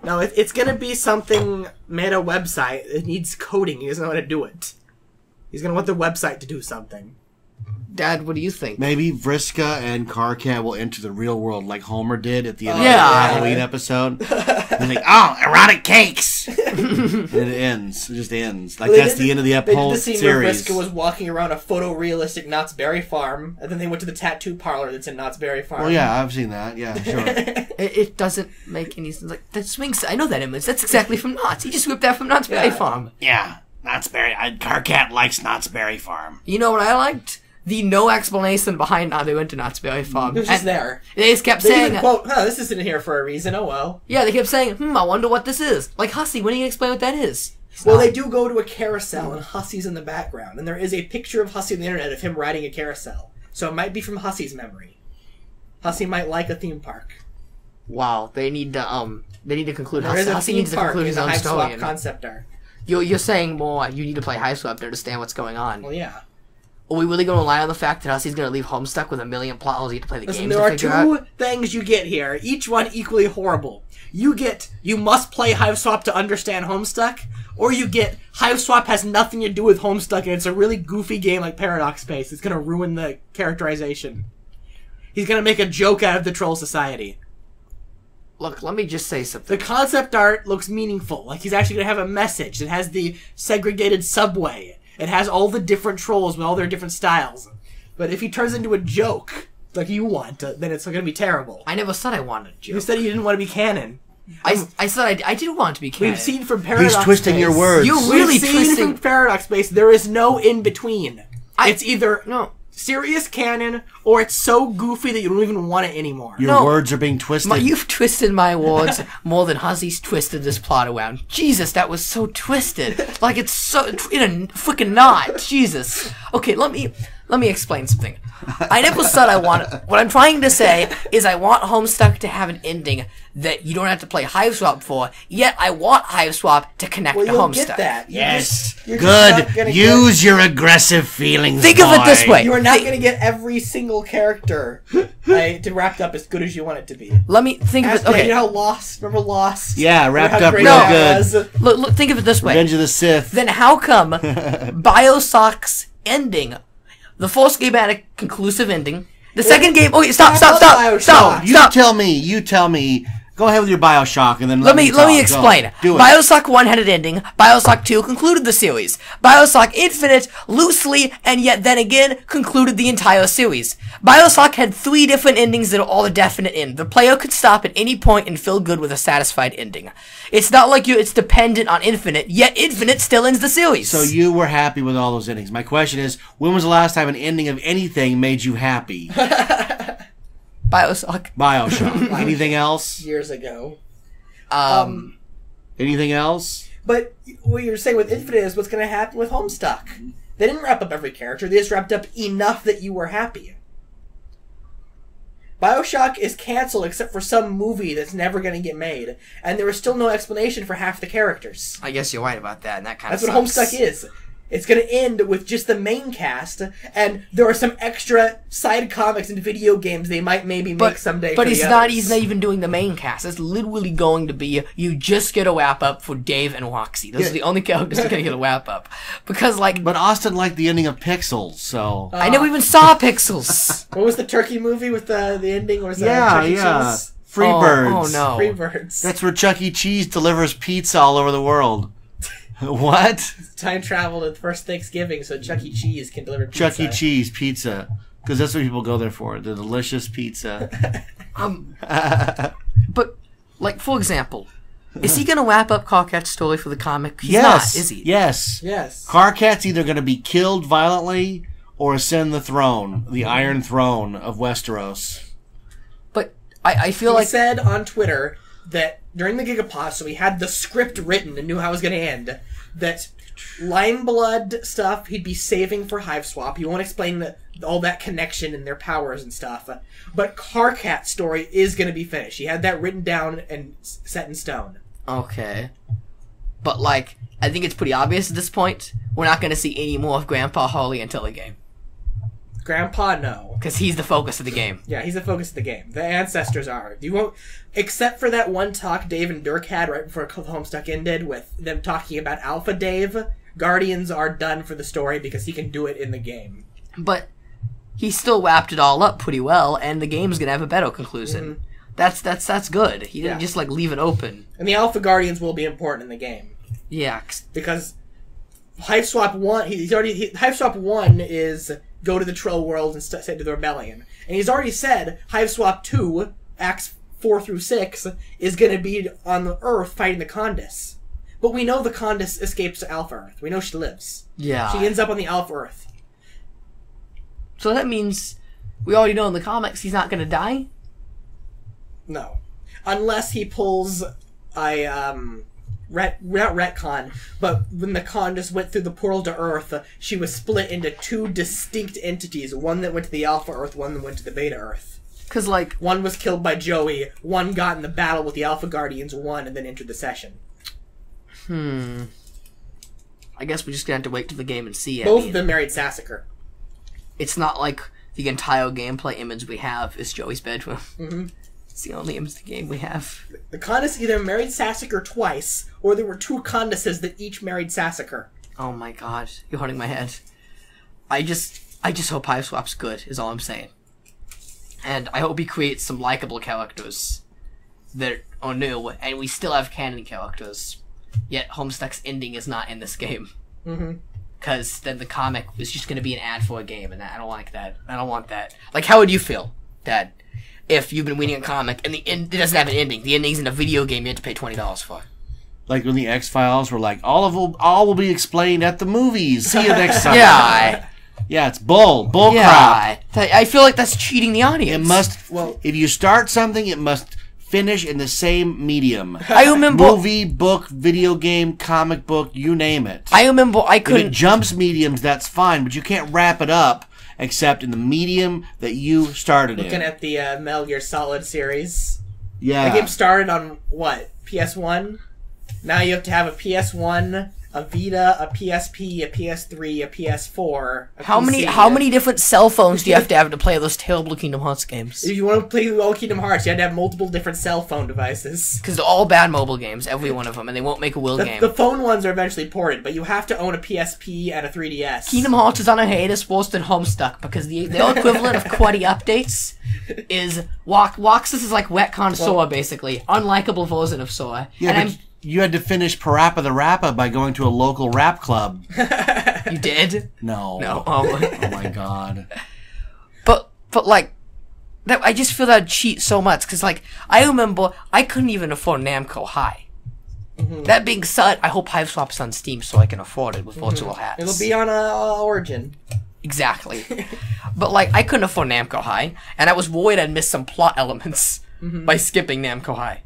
No, it's going to be something made a website. It needs coding. He doesn't know how to do it. He's going to want the website to do something. Dad, what do you think? Maybe Vriska and Karkat will enter the real world like Homer did at the end of Yeah. the Halloween episode. And like, oh, erotic cakes! And it ends. It just ends. Like, that's the end of the They did whole the scene where series. Vriska was walking around a photorealistic Knott's Berry Farm, and then they went to the tattoo parlor that's in Knott's Berry Farm. Well, yeah, I've seen that. Yeah, sure. It doesn't make any sense. Like, that swings. I know that image. That's exactly from Knott's. He just ripped that from Knott's Berry Farm. Yeah, Knott's Berry. Karkat likes Knott's Berry Farm. You know what I liked? The no explanation behind how they went to Knott's Berry Farm. It was just there. They just kept They saying, even quote, this isn't here for a reason, oh well. yeah, they kept saying, I wonder what this is. Like, Hussey, when are you going to explain what that is? Well, they do go to a carousel, and Hussey's in the background, and there is a picture of Hussey on the internet of him riding a carousel. So it might be from Hussey's memory. Hussey might like a theme park. Wow, they need to conclude. There is a Hussey theme needs to park conclude in his the own Hive story. Swap and- concept art. You're saying more, you need to play Hive Swap to understand what's going on. Well, yeah. Are we really going to rely on the fact that Hussey's going to leave Homestuck with a million plot holes you have to play the Listen, game there to are figure out? two things you get here, each one equally horrible. You must play Hive Swap to understand Homestuck, or you get Hive Swap has nothing to do with Homestuck and it's a really goofy game like Paradox Space. It's going to ruin the characterization. He's going to make a joke out of the Troll Society. Look, let me just say something. The concept art looks meaningful, like he's actually going to have a message. It has the segregated subway. It has all the different trolls with all their different styles. But if he turns into a joke, like you want, then it's going to be terrible. I never said I wanted a You joke. said you didn't want to be canon. I said I did want to be canon. We've seen from Paradox He's twisting Space. your words. You really We've seen twisting. from Paradox Space. There is no in between. It's either No. serious canon or it's so goofy that you don't even want it anymore. Your No. words are being twisted. You've twisted my words more than Hussey's twisted this plot around. Jesus, that was so twisted. Like it's so in a freaking knot. Jesus. Okay, let me explain something. I never said I want. What I'm trying to say is I want Homestuck to have an ending that you don't have to play Hive Swap for. Yet I want Hive Swap to connect Well, to you'll Homestuck. get that. Yes. You're just not Good. gonna Use your aggressive feelings. Think of it this boy. way. You are not going to get every single character to wrapped up as good as you want it to be. Let me think of it. Okay, You know how Lost? Remember Lost? Yeah, wrapped Remember how up great real that good. was? look, think of it this way. Revenge of the Sith. Then how come Bioshock's ending, the first game had a conclusive ending, the second game, stop. You tell me. Go ahead with your Bioshock and then Let me talk. explain. Go. Do it. Bioshock 1 had an ending. Bioshock 2 concluded the series. Bioshock Infinite loosely and yet then again concluded the entire series. Bioshock had 3 different endings that are all a definite end. The player could stop at any point and feel good with a satisfied ending. It's not like it's dependent on Infinite, yet Infinite still ends the series. So you were happy with all those endings. My question is, when was the last time an ending of anything made you happy? Bioshock. Anything else? Years ago. Anything else? But what you're saying with Infinite is what's going to happen with Homestuck. They didn't wrap up every character. They just wrapped up enough that you were happy. Bioshock is canceled except for some movie that's never going to get made. And there was still no explanation for half the characters. I guess you're right about that, and that kind of That's what Homestuck is. It's going to end with just the main cast, and there are some extra side comics and video games they might maybe make someday. But for he's the not others. even doing the main cast. It's literally going to be you just get a wrap up for Dave and Roxy. Those are the only characters that are going to get a wrap up. Because But Austin liked the ending of Pixels, so I never even saw Pixels. What was the turkey movie with the ending? Was yeah. Cheese? Freebirds. Oh no. Freebirds. That's where Chuck E. Cheese delivers pizza all over the world. What? Time travel to the first Thanksgiving so Chuck E. Cheese can deliver pizza. Chuck E. Cheese pizza. Because that's what people go there for. The delicious pizza. But, like, for example, is he going to wrap up Carcat's story for the comic? He's Yes. not, is he? Yes. Yes. Carcat's either going to be killed violently or ascend the throne, the Iron Throne of Westeros. But I feel He like... said on Twitter that during the Gigapod, so he had the script written and knew how it was going to end, that Limeblood stuff he'd be saving for Hive Swap. He won't explain all that connection and their powers and stuff. But Carcat's story is going to be finished. He had that written down and set in stone. Okay. But, like, I think it's pretty obvious at this point, we're not going to see any more of Grandpa Harley until the game. Grandpa, no. Because he's the focus of the game. Yeah, he's the focus of the game. The ancestors are. You won't, except for that one talk Dave and Dirk had right before Homestuck ended, with them talking about Alpha Dave. Guardians are done for the story because he can do it in the game. But he still wrapped it all up pretty well, and the game's gonna have a better conclusion. That's good. He didn't just like leave it open. And the Alpha Guardians will be important in the game Yeah. because Hive Swap 1. Hive Swap 1 is go to the Troll world and say to the rebellion, and he's already said Hive Swap 2, Acts 4 through 6, is going to be on the Earth fighting the Condis. But we know the Condis escapes to Alpha Earth. We know she lives. Yeah. She ends up on the Alpha Earth. So that means we already know in the comics he's not gonna die? No. Unless he pulls a, not retcon, but when the Condis went through the portal to Earth, she was split into two distinct entities. One that went to the Alpha Earth, one that went to the Beta Earth. Because, like... One was killed by Joey, one got in the battle with the Alpha Guardians, won, and then entered the session. I guess we're just gonna have to wait till the game and see. Both of them married Sassacre. It's not like the entire gameplay image we have is Joey's bedroom. Mm-hmm. It's the only image of the game we have. The Condis either married Sassacre twice, or there were two Condises that each married Sassacre. Oh my god, you're hurting my head. I just hope Hive Swap's good, is all I'm saying. And I hope he creates some likable characters that are new, and we still have canon characters. Yet Homestuck's ending is not in this game. Because then the comic is just going to be an ad for a game, and I don't like that. I don't want that. Like, how would you feel, Dad, if you've been reading a comic and it doesn't have an ending? The ending's in a video game you had to pay $20 for. Like when the X-Files were like, all will be explained at the movies. See you next time. Yeah. Yeah, it's bull crap. Yeah. I feel like that's cheating the audience. It must, if you start something, it must finish in the same medium. I remember... Movie, book, video game, comic book, you name it. I remember I couldn't... If it jumps mediums, that's fine, but you can't wrap it up except in the medium that you started in. Looking at the Metal Gear Solid series. Yeah. The game started on, what, PS1? Now you have to have a PS1, a Vita, a PSP, a PS3, a PS4, a How many different cell phones do you have to play those terrible Kingdom Hearts games? If you want to play all Kingdom Hearts, you had to have multiple different cell phone devices. Because they're all bad mobile games, every one of them, and they won't make a Will game. The phone ones are eventually ported, but you have to own a PSP and a 3DS. Kingdom Hearts is on a hiatus worse than Homestuck, because the equivalent of Quaddy updates is... Roxas is like Retcon Sora, basically. Unlikable version of Sora. Yeah, and you had to finish Parappa the Rappa by going to a local rap club. You did? No. No. Oh my god. But like, that I just feel that I'd cheat so much, because like, I remember I couldn't even afford Namco High. That being said, I hope Hive Swap's on Steam so I can afford it with virtual hats. It'll be on Origin. Exactly. But, like, I couldn't afford Namco High, and I was worried I'd miss some plot elements by skipping Namco High.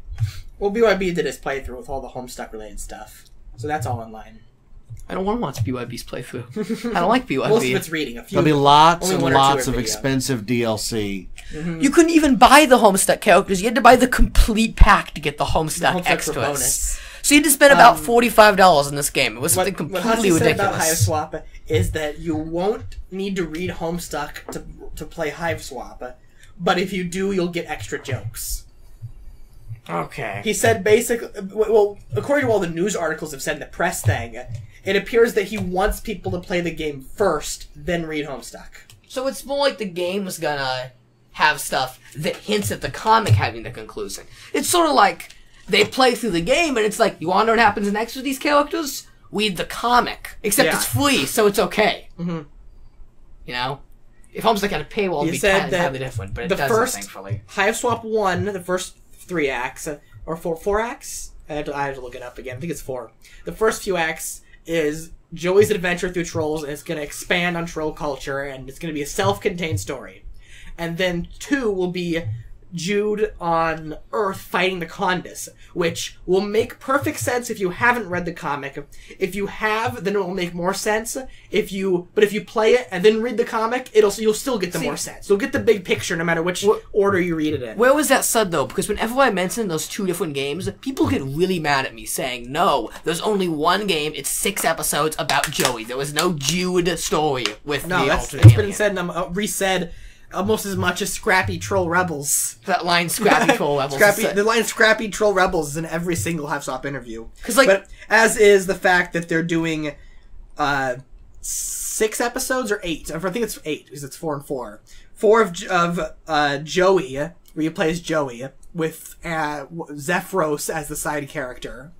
Well, BYB did his playthrough with all the Homestuck-related stuff, so that's all online. I don't want to watch BYB's playthrough. I don't like BYB. Most of it's reading. There'll be lots and lots of video. expensive DLC. You couldn't even buy the Homestuck characters. You had to buy the complete pack to get the Homestuck extras. Bonus. So you had to spend about $45 in this game. It was something completely what ridiculous. Said about Hive Swap is that you won't need to read Homestuck to play Hive Swap, but if you do, you'll get extra jokes. Okay. He said basically, well, according to all the news articles have said in the press thing, it appears that he wants people to play the game first, then read Homestuck. So it's more like the game was gonna have stuff that hints at the comic having the conclusion. It's sort of like they play through the game and it's like, you want to know what happens next with these characters? Read the comic. Except it's free, so it's okay. Mm-hmm. You know? If Homestuck had a paywall, it'd be kind of entirely different, but it doesn't, thankfully. Hive Swap 1, the first 3 acts, or 4 acts? I have to look it up again. I think it's 4. The first few acts is Joey's adventure through trolls, and it's going to expand on troll culture, and it's going to be a self-contained story. And then 2 will be Jude on Earth fighting the Condis, which will make perfect sense if you haven't read the comic. If you have, then it will make more sense. But if you play it and then read the comic, you'll still get the more sense. You'll get the big picture no matter which order you read it in. Where was that said though? Because whenever I mention those 2 different games, people get really mad at me saying, "No, there's only one game. It's 6 episodes about Joey. There was no Jude story with the alternate it's alien." been said and resaid almost as much as Scrappy Troll Rebels. That line, Scrappy Troll Rebels. The line Scrappy Troll Rebels is in every single Hive Swap interview. But as is the fact that they're doing 6 episodes or 8. I think it's 8 because it's 4 and 4. 4 of Joey, where he plays Joey, with Zephyros as the side character.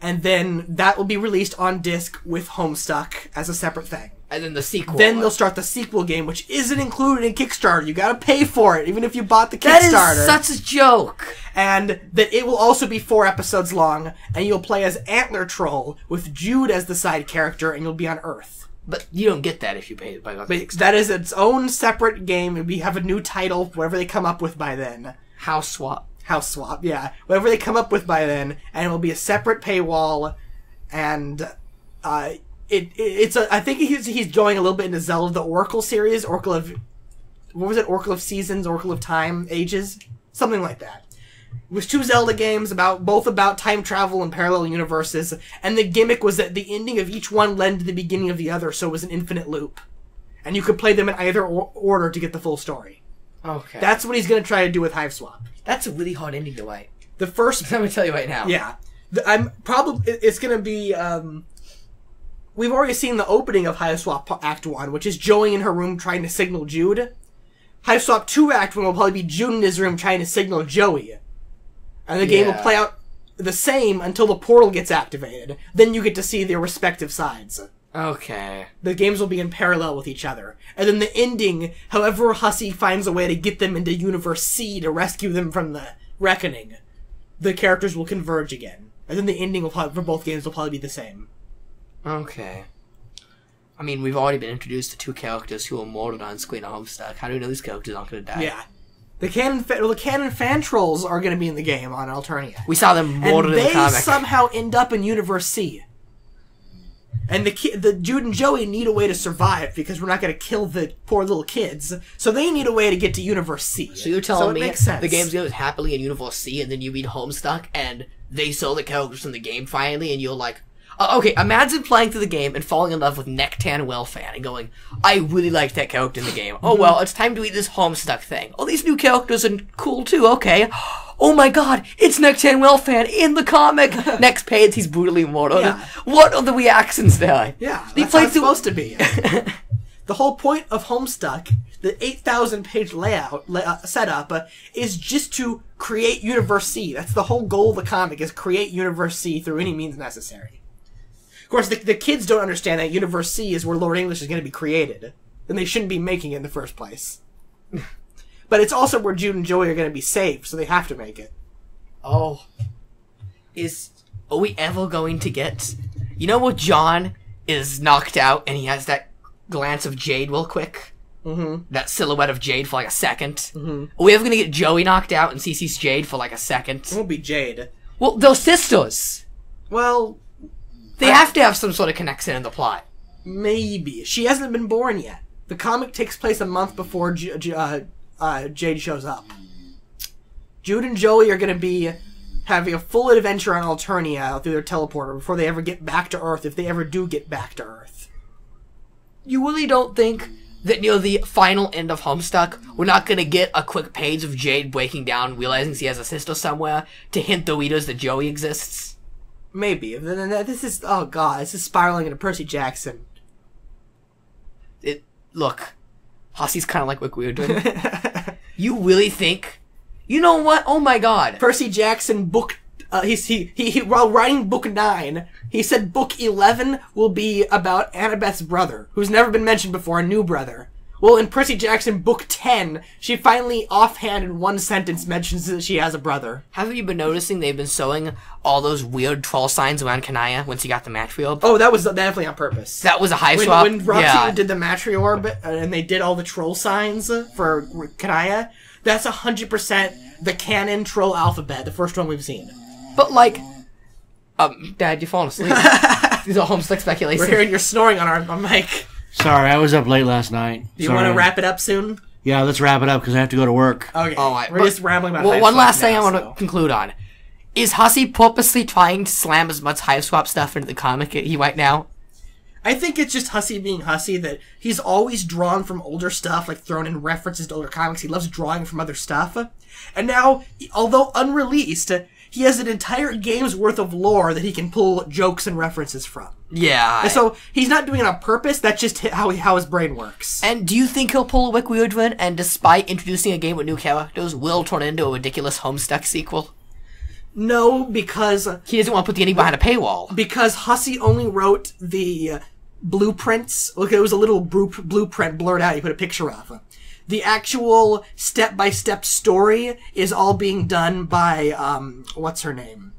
And then that will be released on disc with Homestuck as a separate thing. And then the sequel. Then they'll start the sequel game, which isn't included in Kickstarter. You gotta pay for it, even if you bought the Kickstarter. That is such a joke. And that it will also be 4 episodes long, and you'll play as Antler Troll, with Jude as the side character, and you'll be on Earth. But you don't get that if you pay by Kickstarter. That is its own separate game. We have a new title, whatever they come up with by then. House Swap, yeah. Whatever they come up with by then, and it will be a separate paywall, and I think he's going a little bit into Zelda the Oracle series, Oracle of Seasons, Oracle of Time, Ages, something like that. It was 2 Zelda games both about time travel and parallel universes, and the gimmick was that the ending of each one led to the beginning of the other, so it was an infinite loop, and you could play them in either order to get the full story. Okay, that's what he's going to try to do with Hive Swap. That's a really hard ending to write. The first, I'm gonna tell you right now. Yeah, it's going to be. We've already seen the opening of Hive Swap Act 1, which is Joey in her room trying to signal Jude. Hive Swap 2 Act 1 will probably be Jude in his room trying to signal Joey. And the game will play out the same until the portal gets activated. Then you get to see their respective sides. Okay. The games will be in parallel with each other. And then the ending, however Hussey finds a way to get them into Universe C to rescue them from the Reckoning, the characters will converge again. And then the ending for both games will probably be the same. Okay. I mean, we've already been introduced to 2 characters who are murdered on screen at Homestuck. How do we know these characters aren't going to die? Yeah. The canon fan trolls are going to be in the game on Alternia. We saw them murdered in the comic. And they somehow end up in Universe C. And the Jude and Joey need a way to survive because we're not going to kill the poor little kids. So they need a way to get to Universe C. So you're telling me the game's goes happily in Universe C, and then you read Homestuck, and they saw the characters from the game finally, and you're like, okay, imagine playing through the game and falling in love with Nectan Wellfan and going, I really like that character in the game. Oh, well, it's time to eat this Homestuck thing. Oh, these new characters are cool, too, okay. Oh my god, it's Nectan Wellfan in the comic! Next page, he's brutally murdered. Yeah. What are the reactions there? Yeah, that's how it's supposed to be. The whole point of Homestuck, the 8,000-page setup, is just to create Universe C. That's the whole goal of the comic, is create Universe C through any means necessary. Of course, the kids don't understand that Universe C is where Lord English is going to be created. And they shouldn't be making it in the first place. But it's also where Jude and Joey are going to be saved, so they have to make it. Oh. Are we ever going to get... You know where John is knocked out and he has that glance of Jade real quick. Mm-hmm. That silhouette of Jade for like a second. Mm-hmm. Are we ever gonna get Joey knocked out and CC's Jade for like a second? It won't be Jade. Well, they're sisters. Well, they have to have some sort of connection in the plot. Maybe. She hasn't been born yet. The comic takes place a month before Jade shows up. Jude and Joey are going to be having a full adventure on Alternia through their teleporter before they ever get back to Earth, if they ever do get back to Earth. You really don't think that near the final end of Homestuck, we're not going to get a quick page of Jade breaking down, realizing she has a sister somewhere, to hint the readers that Joey exists? Maybe. This is... Oh, God. This is spiraling into Percy Jackson. Look, Hossie's kind of like what we were doing. You really think... You know what? Oh my God. Percy Jackson book... while writing book 9, he said book 11 will be about Annabeth's brother, who's never been mentioned before, a new brother. Well, in Percy Jackson book 10, she finally offhand in one sentence mentions that she has a brother. Haven't you been noticing they've been sewing all those weird troll signs around Kanaya once he got the Matriorb? Oh, that was definitely on purpose. That was a high swap. When Roxy did the Matriorb, and they did all the troll signs for Kanaya, that's 100% the canon troll alphabet, the first one we've seen. But, like... Dad, you're falling asleep. These are Homestuck speculations. We're hearing your snoring on our mic. Sorry, I was up late last night. Do you want to wrap it up soon? Yeah, let's wrap it up because I have to go to work. Okay. All right. We're just rambling about one last thing I want to conclude on. Is Hussie purposely trying to slam as much Hive Swap stuff into the comic he right now? I think it's just Hussie being Hussie, that he's always drawn from older stuff, like thrown in references to older comics. He loves drawing from other stuff. And now, although unreleased, he has an entire game's worth of lore that he can pull jokes and references from. Yeah. And so, he's not doing it on purpose, that's just how his brain works. And do you think he'll pull a Wick Weirdwin and, despite introducing a game with new characters, will turn into a ridiculous Homestuck sequel? No, because... He doesn't want to put the ending behind a paywall. Because Hussie only wrote the blueprints. Look, it was a little blueprint blurred out, he put a picture of. The actual step-by-step story is all being done by, what's her name?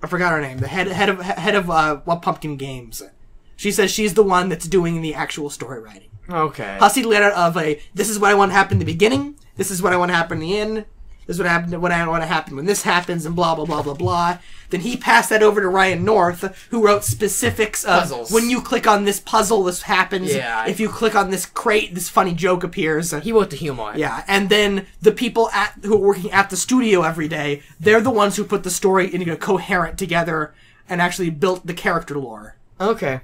I forgot her name. The head of What Pumpkin Games. She says she's the one that's doing the actual story writing. Okay. Hussie let out of this is what I want to happen in the beginning, this is what I want to happen in the end, this is what I want to happen when this happens, and blah, blah, blah, blah, blah. Then he passed that over to Ryan North, who wrote specifics of puzzles. When you click on this puzzle, this happens. Yeah. If you click on this crate, this funny joke appears. He wrote the humor. Yeah, and then the people who are working at the studio every day, they're the ones who put the story in coherent together and actually built the character lore. Okay.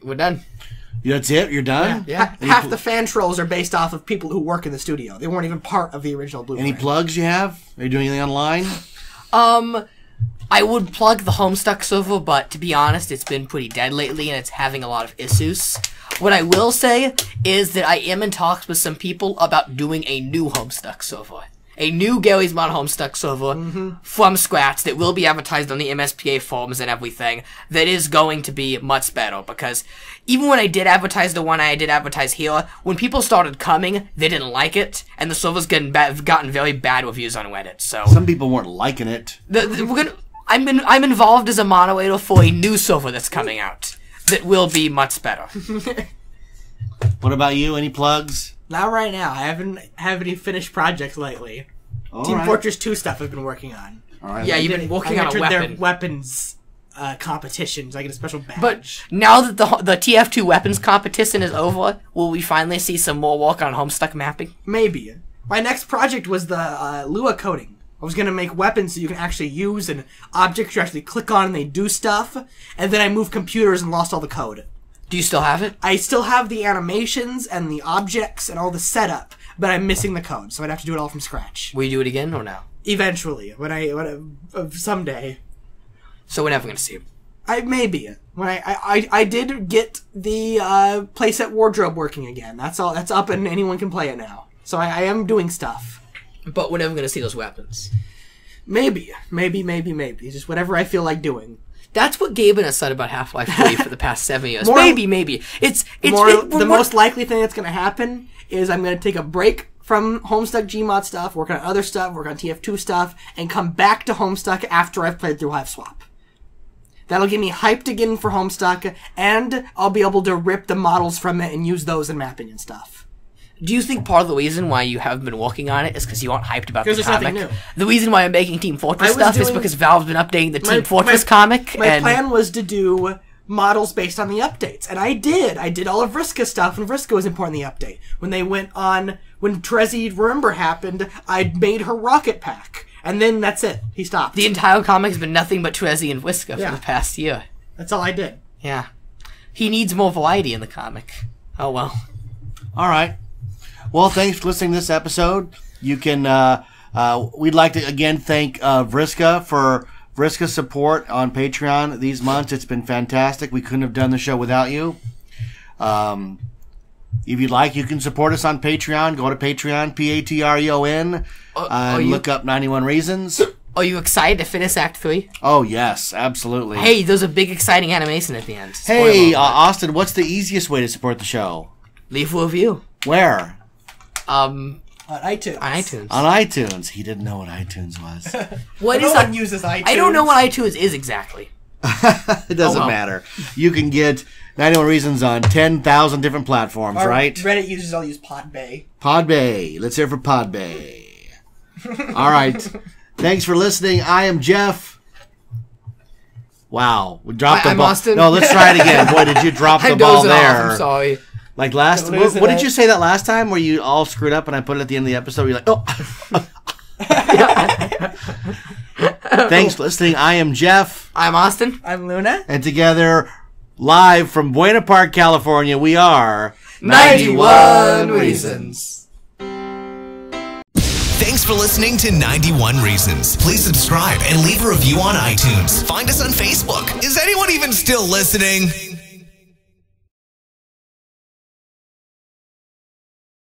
We're done. That's it? You're done? Yeah. Half the fan trolls are based off of people who work in the studio. They weren't even part of the original Blueprint. Any plugs you have? Are you doing anything online? I would plug the Homestuck server, but to be honest, it's been pretty dead lately and it's having a lot of issues. What I will say is that I am in talks with some people about doing a new Homestuck server. A new Gary's Mod Homestuck server from scratch that will be advertised on the MSPA forums and everything that is going to be much better, because even when I did advertise the one I did advertise here, when people started coming, they didn't like it, and the server's gotten very bad reviews on Reddit, so... Some people weren't liking it. I'm involved as a moderator for a new server that's coming out that will be much better. What about you? Any plugs? Not right now. I haven't had any finished projects lately. Team Fortress 2 stuff I've been working on. All right. Yeah, you've been working on a weapon. Their weapons competitions. I get a special badge. But now that the TF2 weapons competition is over, will we finally see some more work on Homestuck mapping? Maybe. My next project was the Lua coding. I was going to make weapons that you can actually use and objects you actually click on and they do stuff. And then I moved computers and lost all the code. Do you still have it? I still have the animations and the objects and all the setup, but I'm missing the code, so I'd have to do it all from scratch. Will you do it again or no? Eventually, when I someday. So we're never gonna see it. Maybe when I did get the playset wardrobe working again. That's all. That's up and anyone can play it now. So I am doing stuff. But we're never gonna see those weapons. Maybe. Just whatever I feel like doing. That's what Gaben has said about Half-Life 3 for the past 7 years. Maybe. The most likely thing that's going to happen is I'm going to take a break from Homestuck Gmod stuff, work on other stuff, work on TF2 stuff, and come back to Homestuck after I've played through Hive Swap. That'll get me hyped again for Homestuck, and I'll be able to rip the models from it and use those in mapping and stuff. Do you think part of the reason why you haven't been working on it is because you aren't hyped about the Because comic? there's nothing new. The reason why I'm making Team Fortress I was stuff is doing- because Valve's been updating the Team Fortress comic. My and plan was to do models based on the updates, and I did. I did all of Vriska stuff, and Vriska was important in the update. When they went on, when Trezzy Remember happened, I made her rocket pack, and then that's it. He stopped. the entire comic's been nothing but Trezzy and Whiska Yeah. for the past year. That's all I did. Yeah. He needs more variety in the comic. Oh well. All right. Well, thanks for listening to this episode. You can, we'd like to again thank Vriska for Vriska's support on Patreon these months. It's been fantastic. We couldn't have done the show without you. If you'd like, you can support us on Patreon. Go to Patreon, Patreon, and look up 91 Reasons. Are you excited to finish Act 3? Oh, yes, absolutely. Hey, there's a big exciting animation at the end. Hey, Spoiler alert. Austin, what's the easiest way to support the show? Leave a review. Where? On iTunes. On iTunes. On iTunes. He didn't know what iTunes was. What No is one that? uses iTunes. I don't know what iTunes is exactly. It doesn't well. matter. You can get 91 Reasons on 10,000 different platforms, Our right? Reddit users all use Podbay. Podbay. Let's hear it for Podbay. All right. Thanks for listening. I am Jeff. Wow. We dropped the I'm ball. Austin. No, let's try it again. Boy, did you drop the I'm ball dozing off. there. I'm sorry. Like last Don't lose what it, did you say that last time where you all screwed up and I put it at the end of the episode? You're like, oh. Thanks for listening. I am Jeff. I'm Austin. I'm Luna. And together, live from Buena Park, California, we are 91 Reasons. Thanks for listening to 91 Reasons. Please subscribe and leave a review on iTunes. Find us on Facebook. Is anyone even still listening?